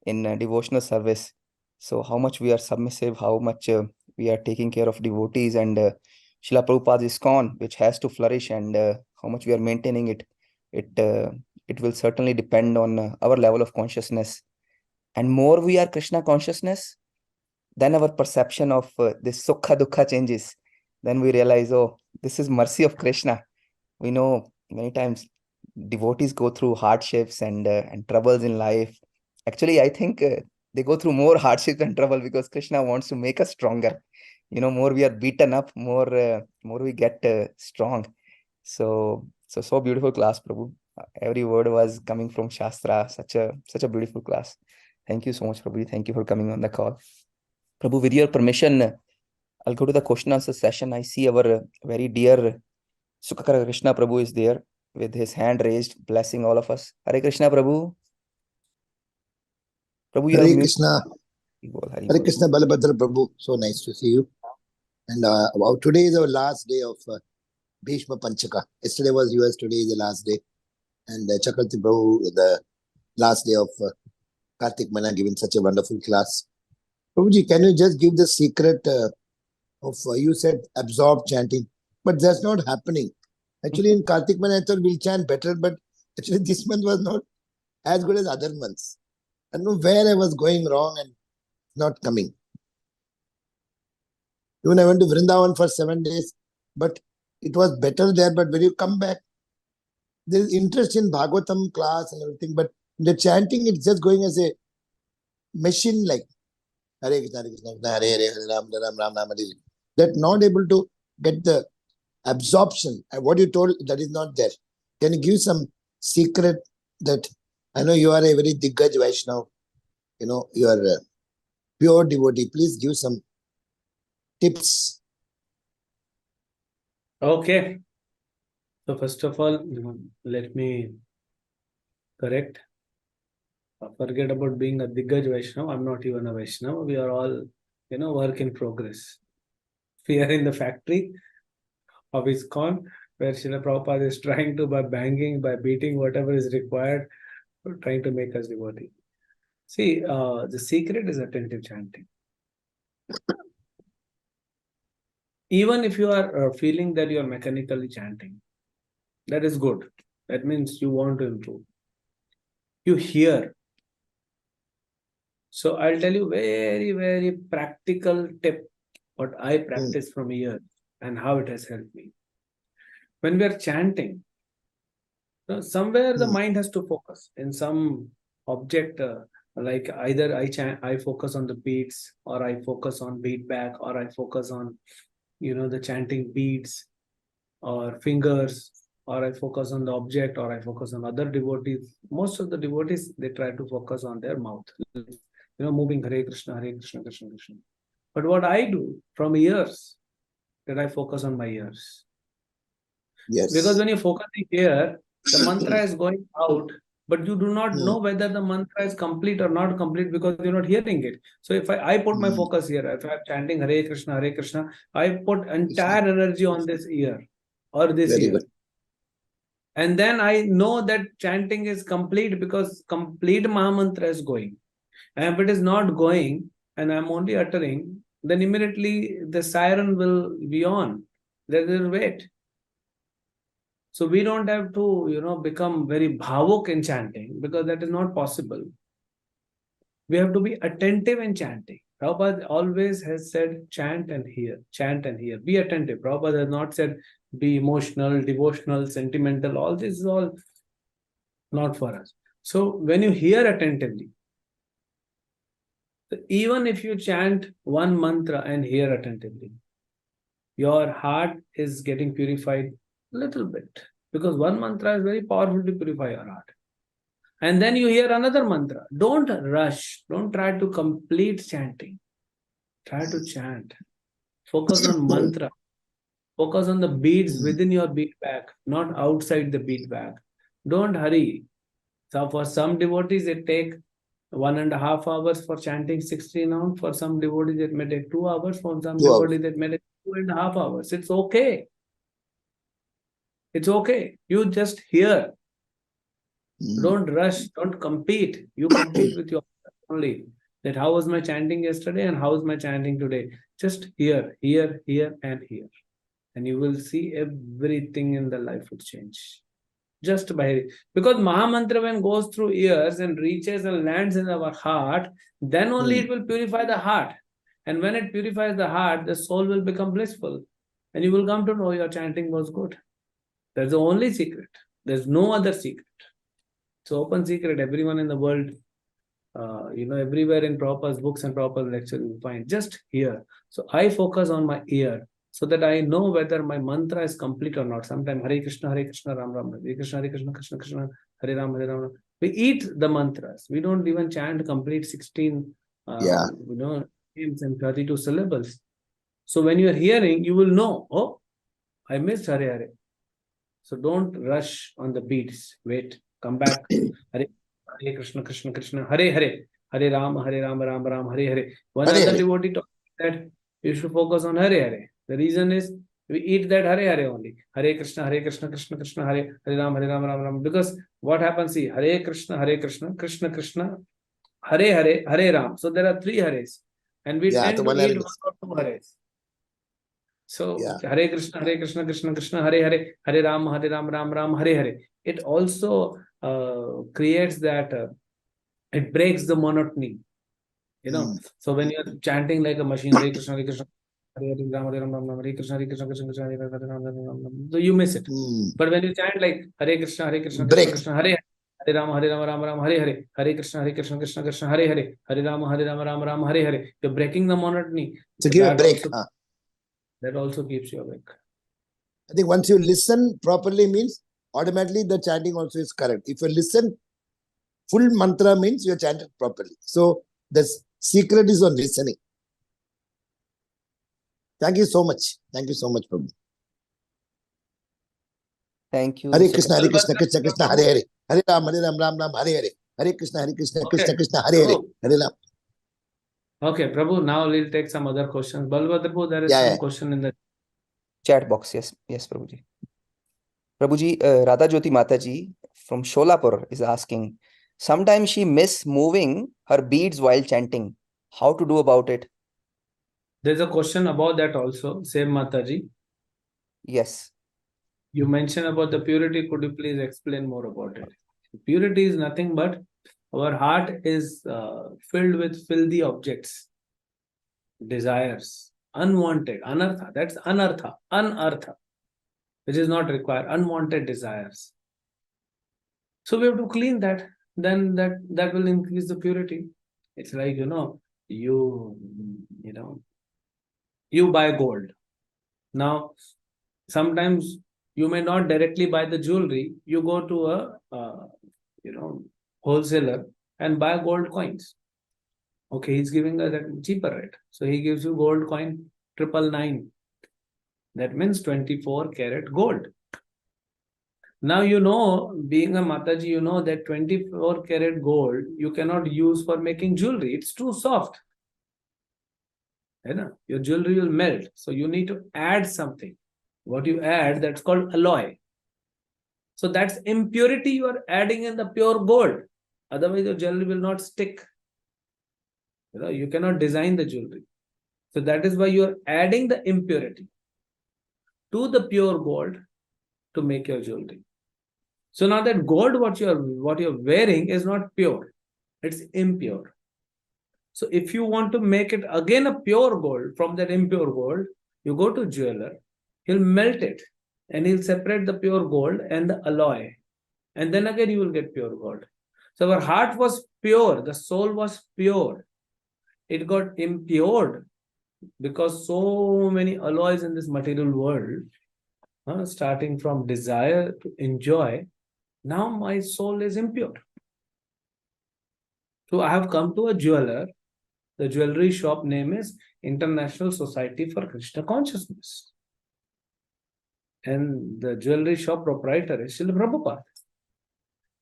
in devotional service. So how much we are submissive, how much we are taking care of devotees, and Srila Prabhupada's ISKCON, which has to flourish, and how much we are maintaining it, it will certainly depend on our level of consciousness. And more we are Krishna consciousness, then our perception of this sukha dukkha changes. Then we realize, oh, this is mercy of Krishna. We know many times devotees go through hardships and troubles in life. Actually, I think they go through more hardships and trouble because Krishna wants to make us stronger. More we are beaten up, more we get strong. So beautiful class, Prabhu. Every word was coming from Shastra. Such a beautiful class. Thank you so much, Prabhu. Thank you for coming on the call. Prabhu, with your permission, I'll go to the question answer session. I see our very dear Sukakara Krishna Prabhu is there with his hand raised, blessing all of us. Hare Krishna Prabhu. Prabhu, you are Hare mute. Krishna, Hari Hare bol. Krishna Balabhadra Prabhu. So nice to see you. And today is our last day of Bhishma Panchaka. Yesterday was yours, today is the last day. And Chakravarti Prabhu, the last day of Kartik Mana, giving such a wonderful class. Prabhuji, can you just give the secret of, you said absorb chanting, but that's not happening. Actually, in Kartik Mana, I thought we'll chant better, but actually this month was not as good as other months. I don't know where I was going wrong and not coming. Even I went to Vrindavan for 7 days, but it was better there. But when you come back, there is interest in Bhagavatam class and everything, but the chanting it's just going as a machine like Hare Krishna, Hare Krishna, Krishna, Hare Hare, Hare Ram, Ram, Ram, Ram, Hare. That not able to get the absorption. What you told, that is not there. Can you give some secret that I know you are a very Diggaj Vaishnav, you are a pure devotee. Please give some tips. Okay. So first of all, let me correct. Forget about being a Diggaj Vaishnava. I'm not even a Vaishnava. We are all, work in progress. We are in the factory of ISKCON, where Srila Prabhupada is trying to, by banging, by beating, whatever is required, trying to make us devotee. See, the secret is attentive chanting. Even if you are feeling that you are mechanically chanting, that is good. That means you want to improve. You hear. So I'll tell you very, very practical tip, what I practice from years and how it has helped me. When we are chanting, somewhere the mind has to focus in some object, like either I focus on the beats, or I focus on beat back, or I focus on, the chanting beats or fingers, or I focus on the object, or I focus on other devotees. Most of the devotees, they try to focus on their mouth, moving Hare Krishna, Krishna Krishna. But what I do from ears, that I focus on my ears. Yes. Because when you focus here, the mantra is going out, but you do not know whether the mantra is complete or not complete because you're not hearing it. So if I put my focus here, if I'm chanting Hare Krishna, I put entire energy on this ear or this Very ear. good. And then I know that chanting is complete because complete Mahamantra is going. And if it is not going and I'm only uttering, then immediately the siren will be on. They will wait. So we don't have to, become very bhavuk in chanting because that is not possible. We have to be attentive in chanting. Prabhupada always has said, chant and hear, chant and hear. Be attentive. Prabhupada has not said, be emotional, devotional, sentimental. All this is all not for us. So when you hear attentively, even if you chant one mantra and hear attentively, your heart is getting purified a little bit, because one mantra is very powerful to purify your heart. And then you hear another mantra. Don't rush. Don't try to complete chanting. Try to chant. Focus on mantra. Focus on the beats within your beat bag, not outside the beat bag. Don't hurry. So for some devotees, it takes 1.5 hours for chanting 16 rounds. For some devotees, it may take 2 hours. For some 2 hours. devotees, it may take 2.5 hours. It's okay. It's okay. You just hear. Mm. Don't rush. Don't compete. You compete with your only. That how was my chanting yesterday and how is my chanting today? Just hear, hear, hear, and hear. And you will see everything in the life will change. Just by, because Mahamantra when goes through ears and reaches and lands in our heart, then only it will purify the heart. And when it purifies the heart, the soul will become blissful. And you will come to know your chanting was good. That's the only secret. There's no other secret. It's open secret. Everyone in the world, everywhere in Prabhupada's books and Prabhupada's lectures, you will find. Just hear. So I focus on my ear, so that I know whether my mantra is complete or not. Sometimes Hare Krishna, Ram Ram, Hare Krishna, Krishna Krishna, Hare Ram, Hare Ram. We eat the mantras. We don't even chant complete 16 Yeah. names and 32 syllables. So when you are hearing, you will know, oh, I missed Hare Hare. So don't rush on the beats. Wait, come back. Hare Krishna, Krishna Krishna, Hare Hare, Hare Ram, Ram Ram, Hare Hare. One Hare other Hare. devotee told that you should focus on Hare Hare. The reason is we eat that Hare Hare only. Hare Krishna, Krishna Krishna, Hare Ram, Ram Ram. Because what happens? See, Hare Krishna, Krishna Krishna, Hare Hare, Hare Ram. So there are 3 Hares, and we Yeah, tend the to one eat Hare 1 or 2 Hares. So Yeah. Hare Krishna, Krishna Krishna, Hare Hare, Hare Ram, Ram Ram, Hare Hare. It also creates that, it breaks the monotony. So when you're chanting like a machine, Hare Krishna, Hare Ram, Hare Krishna, Krishna Krishna, Hare Ram, so you miss it. But when you chant like Hare Krishna, Krishna Break. Krishna, Hare Ram, Ram, Hare Hare, Hare Krishna, Krishna Krishna, Hare Hare, Hare Ram, Ram, Hare Hare. You're breaking the monotony. So give a That break. also, that also keeps you awake. I think once you listen properly means automatically the chanting also is correct. If you listen, full mantra means you are chanted properly. So the secret is on listening. Thank you so much. Thank you so much, Prabhu. Thank you. Hare So Krishna, Krishna Krishna, Hare Hare. Hare Ram, Ram Ram, Hare Hare. Hare Krishna, Krishna Krishna, Hare Hare. Hare Ram. Okay, Prabhu, now we'll take some other questions. Balbhadra Prabhu, there is some question in the chat box. Yes, Prabhuji. Prabhuji, Radha Jyoti Mataji from Sholapur is asking, sometimes she miss moving her beads while chanting. How to do about it? There's a question about that also. Same Mataji. Yes. You mentioned about the purity. Could you please explain more about it? Purity is nothing but our heart is filled with filthy objects, desires, unwanted, anartha. That's anartha, which is not required, unwanted desires. So we have to clean that. Then that will increase the purity. It's like, you buy gold. Now, sometimes you may not directly buy the jewelry. You go to a wholesaler and buy gold coins. Okay, he's giving us a cheaper rate. So he gives you gold coin 999. That means 24 karat gold. Now being a Mataji, you know that 24 karat gold you cannot use for making jewelry. It's too soft. Your jewelry will melt. So you need to add something. What you add, that's called alloy. So that's impurity you are adding in the pure gold. Otherwise, your jewelry will not stick. You cannot design the jewelry. So that is why you are adding the impurity to the pure gold to make your jewelry. So now that gold, what you're wearing is not pure. It's impure. So if you want to make it again a pure gold from that impure gold, you go to jeweler, he'll melt it and he'll separate the pure gold and the alloy. And then again you will get pure gold. So our heart was pure, the soul was pure. It got impaired because so many alloys in this material world, starting from desire to enjoy, now my soul is impure. So I have come to a jeweler. The jewelry shop name is International Society for Krishna Consciousness. And the jewelry shop proprietor is Srila Prabhupada.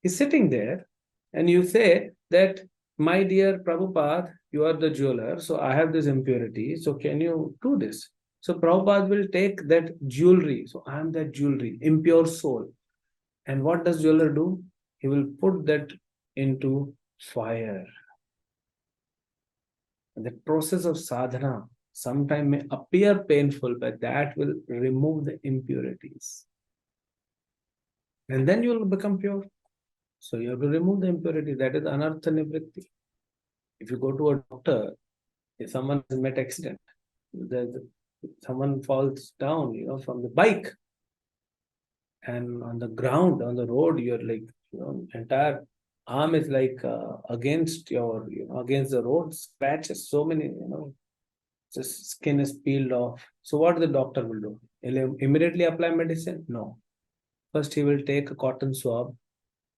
He's sitting there and you say that my dear Prabhupada, you are the jeweler, so I have this impurity, so can you do this? So Prabhupada will take that jewelry, so I am that jewelry, impure soul. And what does jeweler do? He will put that into fire. The process of sadhana sometimes may appear painful, but that will remove the impurities. And then you will become pure. So you have to remove the impurity. That is anartha nivritti. If you go to a doctor, if someone has met accident, someone falls down, from the bike, and on the ground, on the road, you're like, entire arm is like against your, against the road, scratches, so many, just skin is peeled off. So what the doctor will do? He'll immediately apply medicine? No. First, he will take a cotton swab,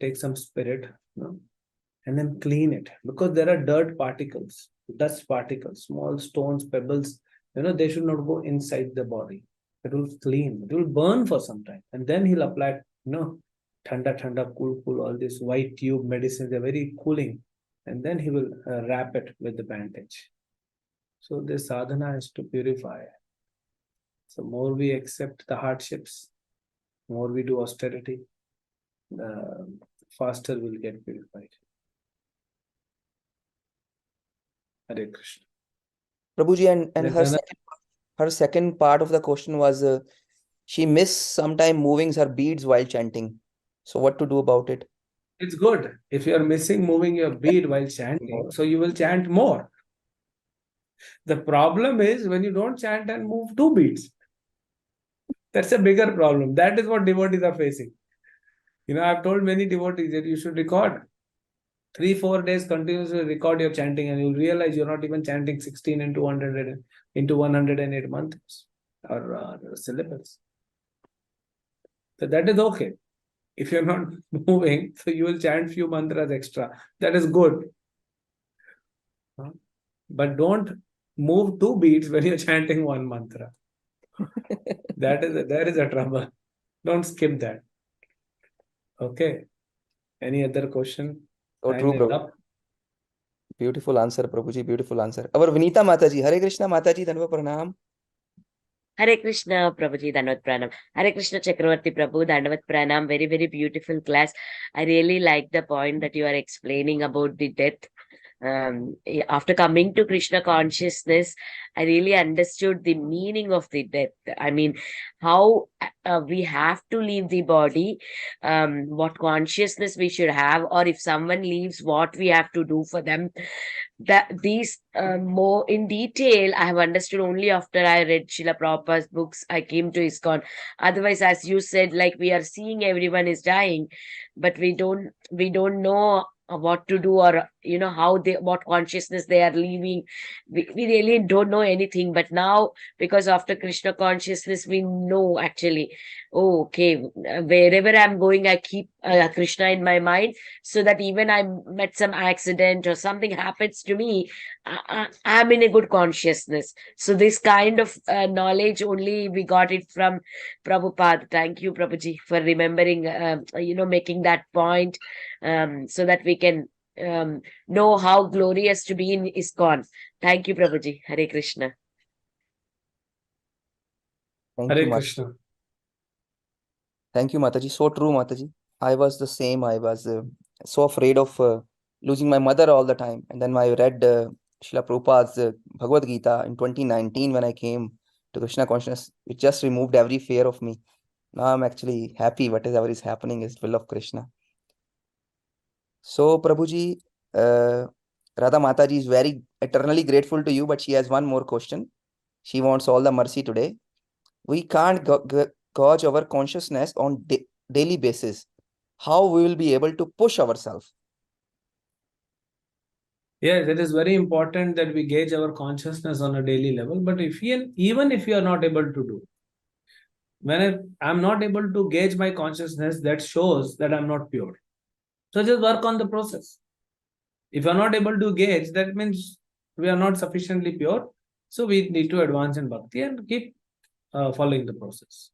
take some spirit, and then clean it, because there are dirt particles, dust particles, small stones, pebbles. They should not go inside the body. It will clean. It will burn for some time, and then he'll apply, thanda, cool, all these white tube medicines. They're very cooling, and then he will wrap it with the bandage. So this sadhana is to purify. So more we accept the hardships, more we do austerity, the faster we'll get purified. Hare Krishna. Prabhuji, and There's her another- her second part of the question was she missed sometime moving her beads while chanting. So what to do about it? It's good if you are moving your bead while chanting, so you will chant more. The problem is when you don't chant and move two beats. That's a bigger problem. That is what devotees are facing. I've told many devotees that you should record 3-4 days continuously, record your chanting, and you'll realize you're not even chanting 16 into 108 mantras or syllables. So that is okay. If you're not moving, so you will chant few mantras extra. That is good. But don't move two beats when you're chanting one mantra. There is a trouble. Don't skip that. Okay. Any other question? So Time true, is Prabhu. up. Beautiful answer, Prabhuji. Beautiful answer. Our Vinita Mataji. Hare Krishna Mataji. Dhanva Pranam. Hare Krishna, Prabhuji, Dandavat Pranam. Hare Krishna, Chakravarti Prabhu, Dandavat Pranam. Very, very beautiful class. I really like the point that you are explaining about the death. After coming to Krishna consciousness, I really understood the meaning of the death. I mean, how we have to leave the body, what consciousness we should have, or if someone leaves, what we have to do for them. That these more in detail I have understood only after I read Srila Prabhupada's books. I came to ISKCON. Otherwise, as you said, like we are seeing everyone is dying, but we don't know what to do, or how what consciousness they are leaving. We really don't know anything. But now, because after Krishna consciousness, we know actually, oh, okay, wherever I'm going, I keep Krishna in my mind, so that even I met some accident or something happens to me, I'm in a good consciousness. So this kind of knowledge only we got it from Prabhupada. Thank you, Prabhuji, for remembering, making that point, so that we can know how glorious to be in ISKCON. Thank you, Prabhuji. Hare Krishna. Thank Hare you, Krishna. Thank you, Mataji. So true, Mataji. I was the same. I was so afraid of losing my mother all the time. And then I read Srila Prabhupada's Bhagavad Gita in 2019 when I came to Krishna consciousness. It just removed every fear of me. Now I'm actually happy. Whatever is happening is will of Krishna. So, Prabhuji, Radha Mataji is very eternally grateful to you, but she has one more question. She wants all the mercy today. We can't gauge our consciousness on daily basis. How we will be able to push ourselves? Yes, it is very important that we gauge our consciousness on a daily level. But even if you are not able to do, when I'm not able to gauge my consciousness, that shows that I'm not pure. So just work on the process. If you're not able to gauge, that means we are not sufficiently pure. So we need to advance in bhakti and keep following the process.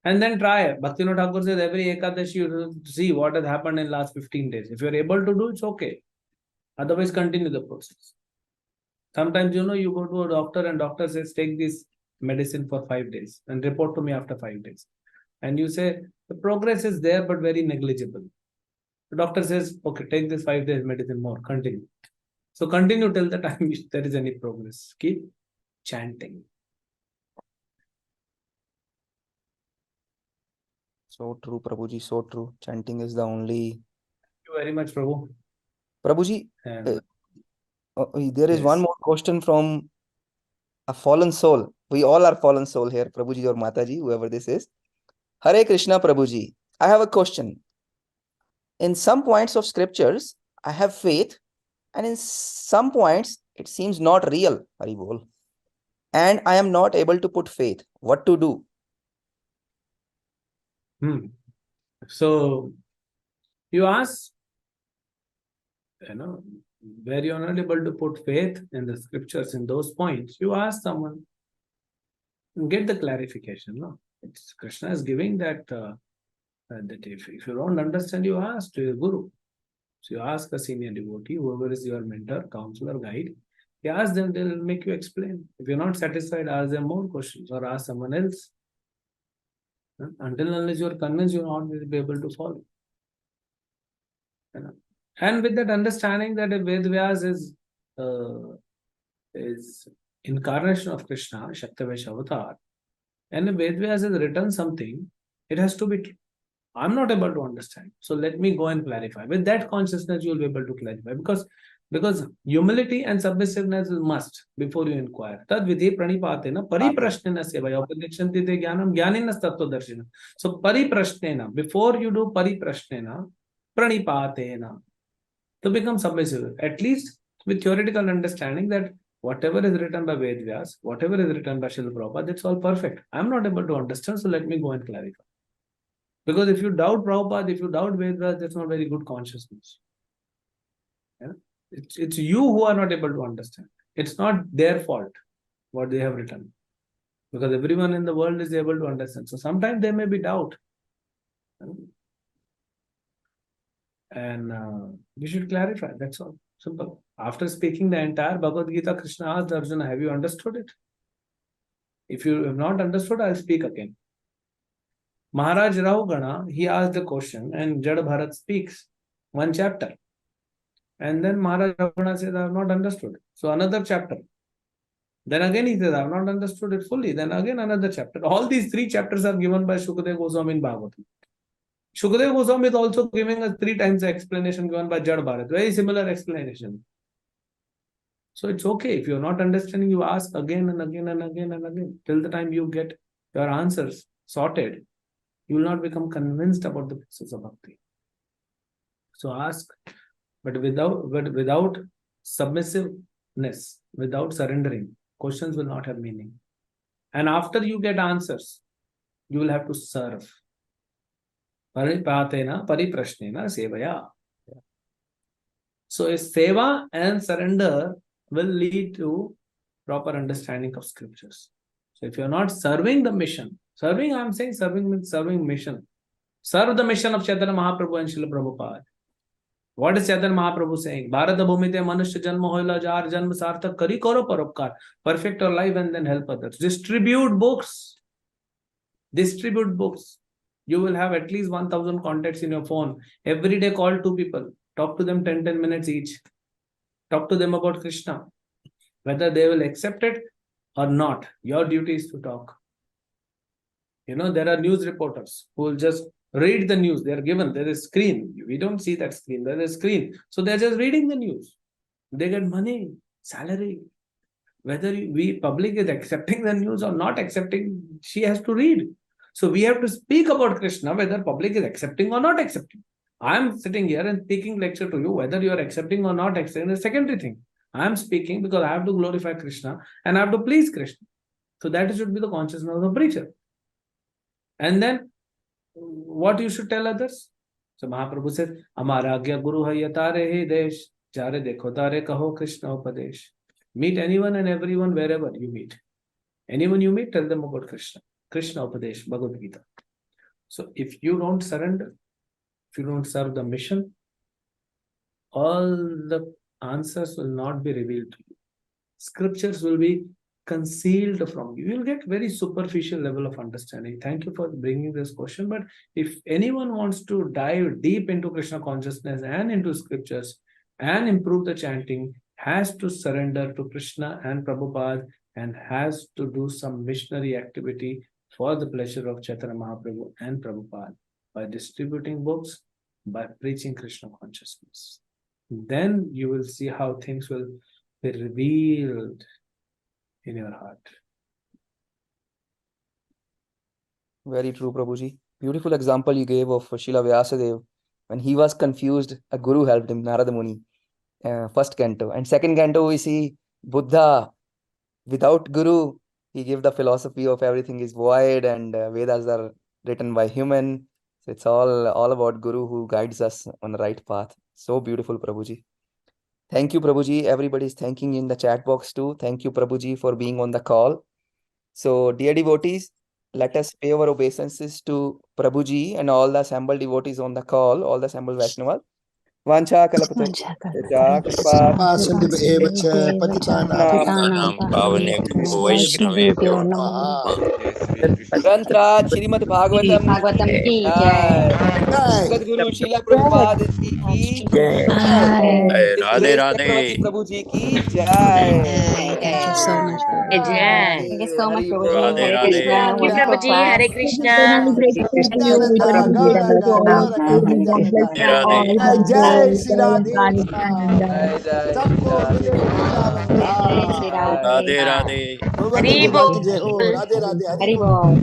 And then try. Bhaktivinoda Thakur says every Ekadashi you see what has happened in last 15 days. If you're able to do, it's okay. Otherwise, continue the process. Sometimes, you go to a doctor and doctor says, take this medicine for 5 days and report to me after 5 days. And you say, the progress is there, but very negligible. The doctor says, okay, take this 5 days medicine more, continue. So continue till the time there is any progress. Keep chanting. So true, Prabhuji, so true. Chanting is the only. Thank you very much, Prabhu. Prabhuji, And there is one yes. more question from a fallen soul. We all are fallen soul here, Prabhuji or Mataji, whoever this is. Hare Krishna, Prabhuji. I have a question. In some points of scriptures, I have faith, and in some points, it seems not real, Haribol. And I am not able to put faith. What to do? So you ask, where you're not able to put faith in the scriptures in those points, you ask someone and get the clarification. No, Krishna is giving that. That if you don't understand, you ask to your guru. So you ask a senior devotee, whoever is your mentor, counselor, guide. You ask them, they'll make you explain. If you're not satisfied, ask them more questions or ask someone else. Until unless you're convinced, you're not will be able to follow. And with that understanding that Ved Vyas is incarnation of Krishna, Shaktavesh avatar, and if Ved Vyas has written something, it has to be true. I'm not able to understand. So let me go and clarify. With that consciousness, you will be able to clarify. Because humility and submissiveness is must before you inquire. Tad vidhi pranipatena pariprashnena sevaya upadekshanti te jnanam jnaninas tattvadarshina. So pariprashnena, before you do pariprashnena, pranipatena, to become submissive. At least with theoretical understanding that whatever is written by Ved Vyas, whatever is written by Srila Prabhupada, that's all perfect. I'm not able to understand, so let me go and clarify. Because if you doubt Prabhupada, if you doubt Vedas, that's not very good consciousness. Yeah? It's you who are not able to understand. It's not their fault what they have written. Because everyone in the world is able to understand. So sometimes there may be doubt. And we should clarify. That's all. Simple. After speaking the entire Bhagavad Gita, Krishna asked Arjuna, have you understood it? If you have not understood, I'll speak again. Maharaj Rahugana, he asked the question and Jad Bharat speaks one chapter. And then Maharaj Rahugana says, I have not understood. So another chapter. Then again he says, I have not understood it fully. Then again another chapter. All these 3 chapters are given by Shukadeva Goswami in Bhagavatam. Shukadeva Goswami is also giving us 3 times the explanation given by Jad Bharat. Very similar explanation. So it's okay. If you're not understanding, you ask again and again and again and again. Till the time you get your answers sorted, you will not become convinced about the process of bhakti. So ask, but without submissiveness, without surrendering, questions will not have meaning. And after you get answers, you will have to serve. Paripatena, pariprashnena, sevaya. So a seva and surrender will lead to proper understanding of scriptures. So if you're not serving the mission, serving, I'm saying serving means serving mission. Serve the mission of Chaitanya Mahaprabhu and Srila Prabhupada. What is Chaitanya Mahaprabhu saying? Bharat bhumite manushya janma hoila jar janma sarthak kari karo paropkar. Perfect your life and then help others. Distribute books. Distribute books. You will have at least 1000 contacts in your phone. Every day call 2 people. Talk to them 10 minutes each. Talk to them about Krishna. Whether they will accept it or not, your duty is to talk. There are news reporters who will just read the news. They are given, there is a screen. We don't see that screen. There is a screen. So they're just reading the news. They get money, salary. Whether we public is accepting the news or not accepting, she has to read. So we have to speak about Krishna, whether public is accepting or not accepting. I am sitting here and speaking lecture to you, whether you are accepting or not accepting is a secondary thing. I am speaking because I have to glorify Krishna and I have to please Krishna. So that should be the consciousness of the preacher. And then what you should tell others? So Mahaprabhu says, Amara agya guru hai yatare he desh, jare dekho tare kaho Krishna upadesh. Meet anyone and everyone wherever you meet. Anyone you meet, tell them about Krishna. Krishna upadesh, Bhagavad Gita. So if you don't surrender, if you don't serve the mission, all the answers will not be revealed to you. Scriptures will be concealed from you. You'll get very superficial level of understanding. Thank you for bringing this question. But if anyone wants to dive deep into Krishna consciousness and into scriptures and improve the chanting, has to surrender to Krishna and Prabhupada and has to do some missionary activity for the pleasure of Chaitanya Mahaprabhu and Prabhupada by distributing books, by preaching Krishna consciousness. Then you will see how things will be revealed in your heart. Very true, Prabhuji. Beautiful example you gave of Srila Vyasadeva. When he was confused, a guru helped him, Narada Muni. First canto. And second canto, we see Buddha. Without guru, he gave the philosophy of everything is void and Vedas are written by human. So it's all about guru who guides us on the right path. So beautiful, Prabhuji. Thank you, Prabhuji. Everybody is thanking in the chat box too. Thank you, Prabhuji, for being on the call. So, dear devotees, let us pay our obeisances to Prabhuji and all the assembled devotees on the call, all the assembled Vaishnavas. Vancha kalapate. Pasanti eva cha patitanam Nam Pavanebhyo Vaishnavebhyo Vaishnavebhyo namaha. Granthra Srimad Bhagavatam Bhagavatam ki ki jai. Jai. Sadguru Srila Prabhupada ji ki Jai. Jai. His Radhe Grace Radhe. Chakravarti Prabhu ji ki jai. Thank you so much, Jai Prabhuji. Jai. Thank you so much, Hari Prabhuji. Radhe Hare Bol. Radhe. Krishna. Thank you, Wonderful Prabhuji. Hare class. Krishna. Nityananda, Gauranga, Gaura Radhe Nityananda. Radhe. Jai Jai Shri Radhe Krishna. Jai Jai Shri सबको Radhe मिले Krishna. Vrindavan Jai Jai Shri धाम Radhe. Radhe Jai. Radhe. Govardhan Hari Gopal की Bol. जय हो Radhe Radhe Hari Hari बोल Bol.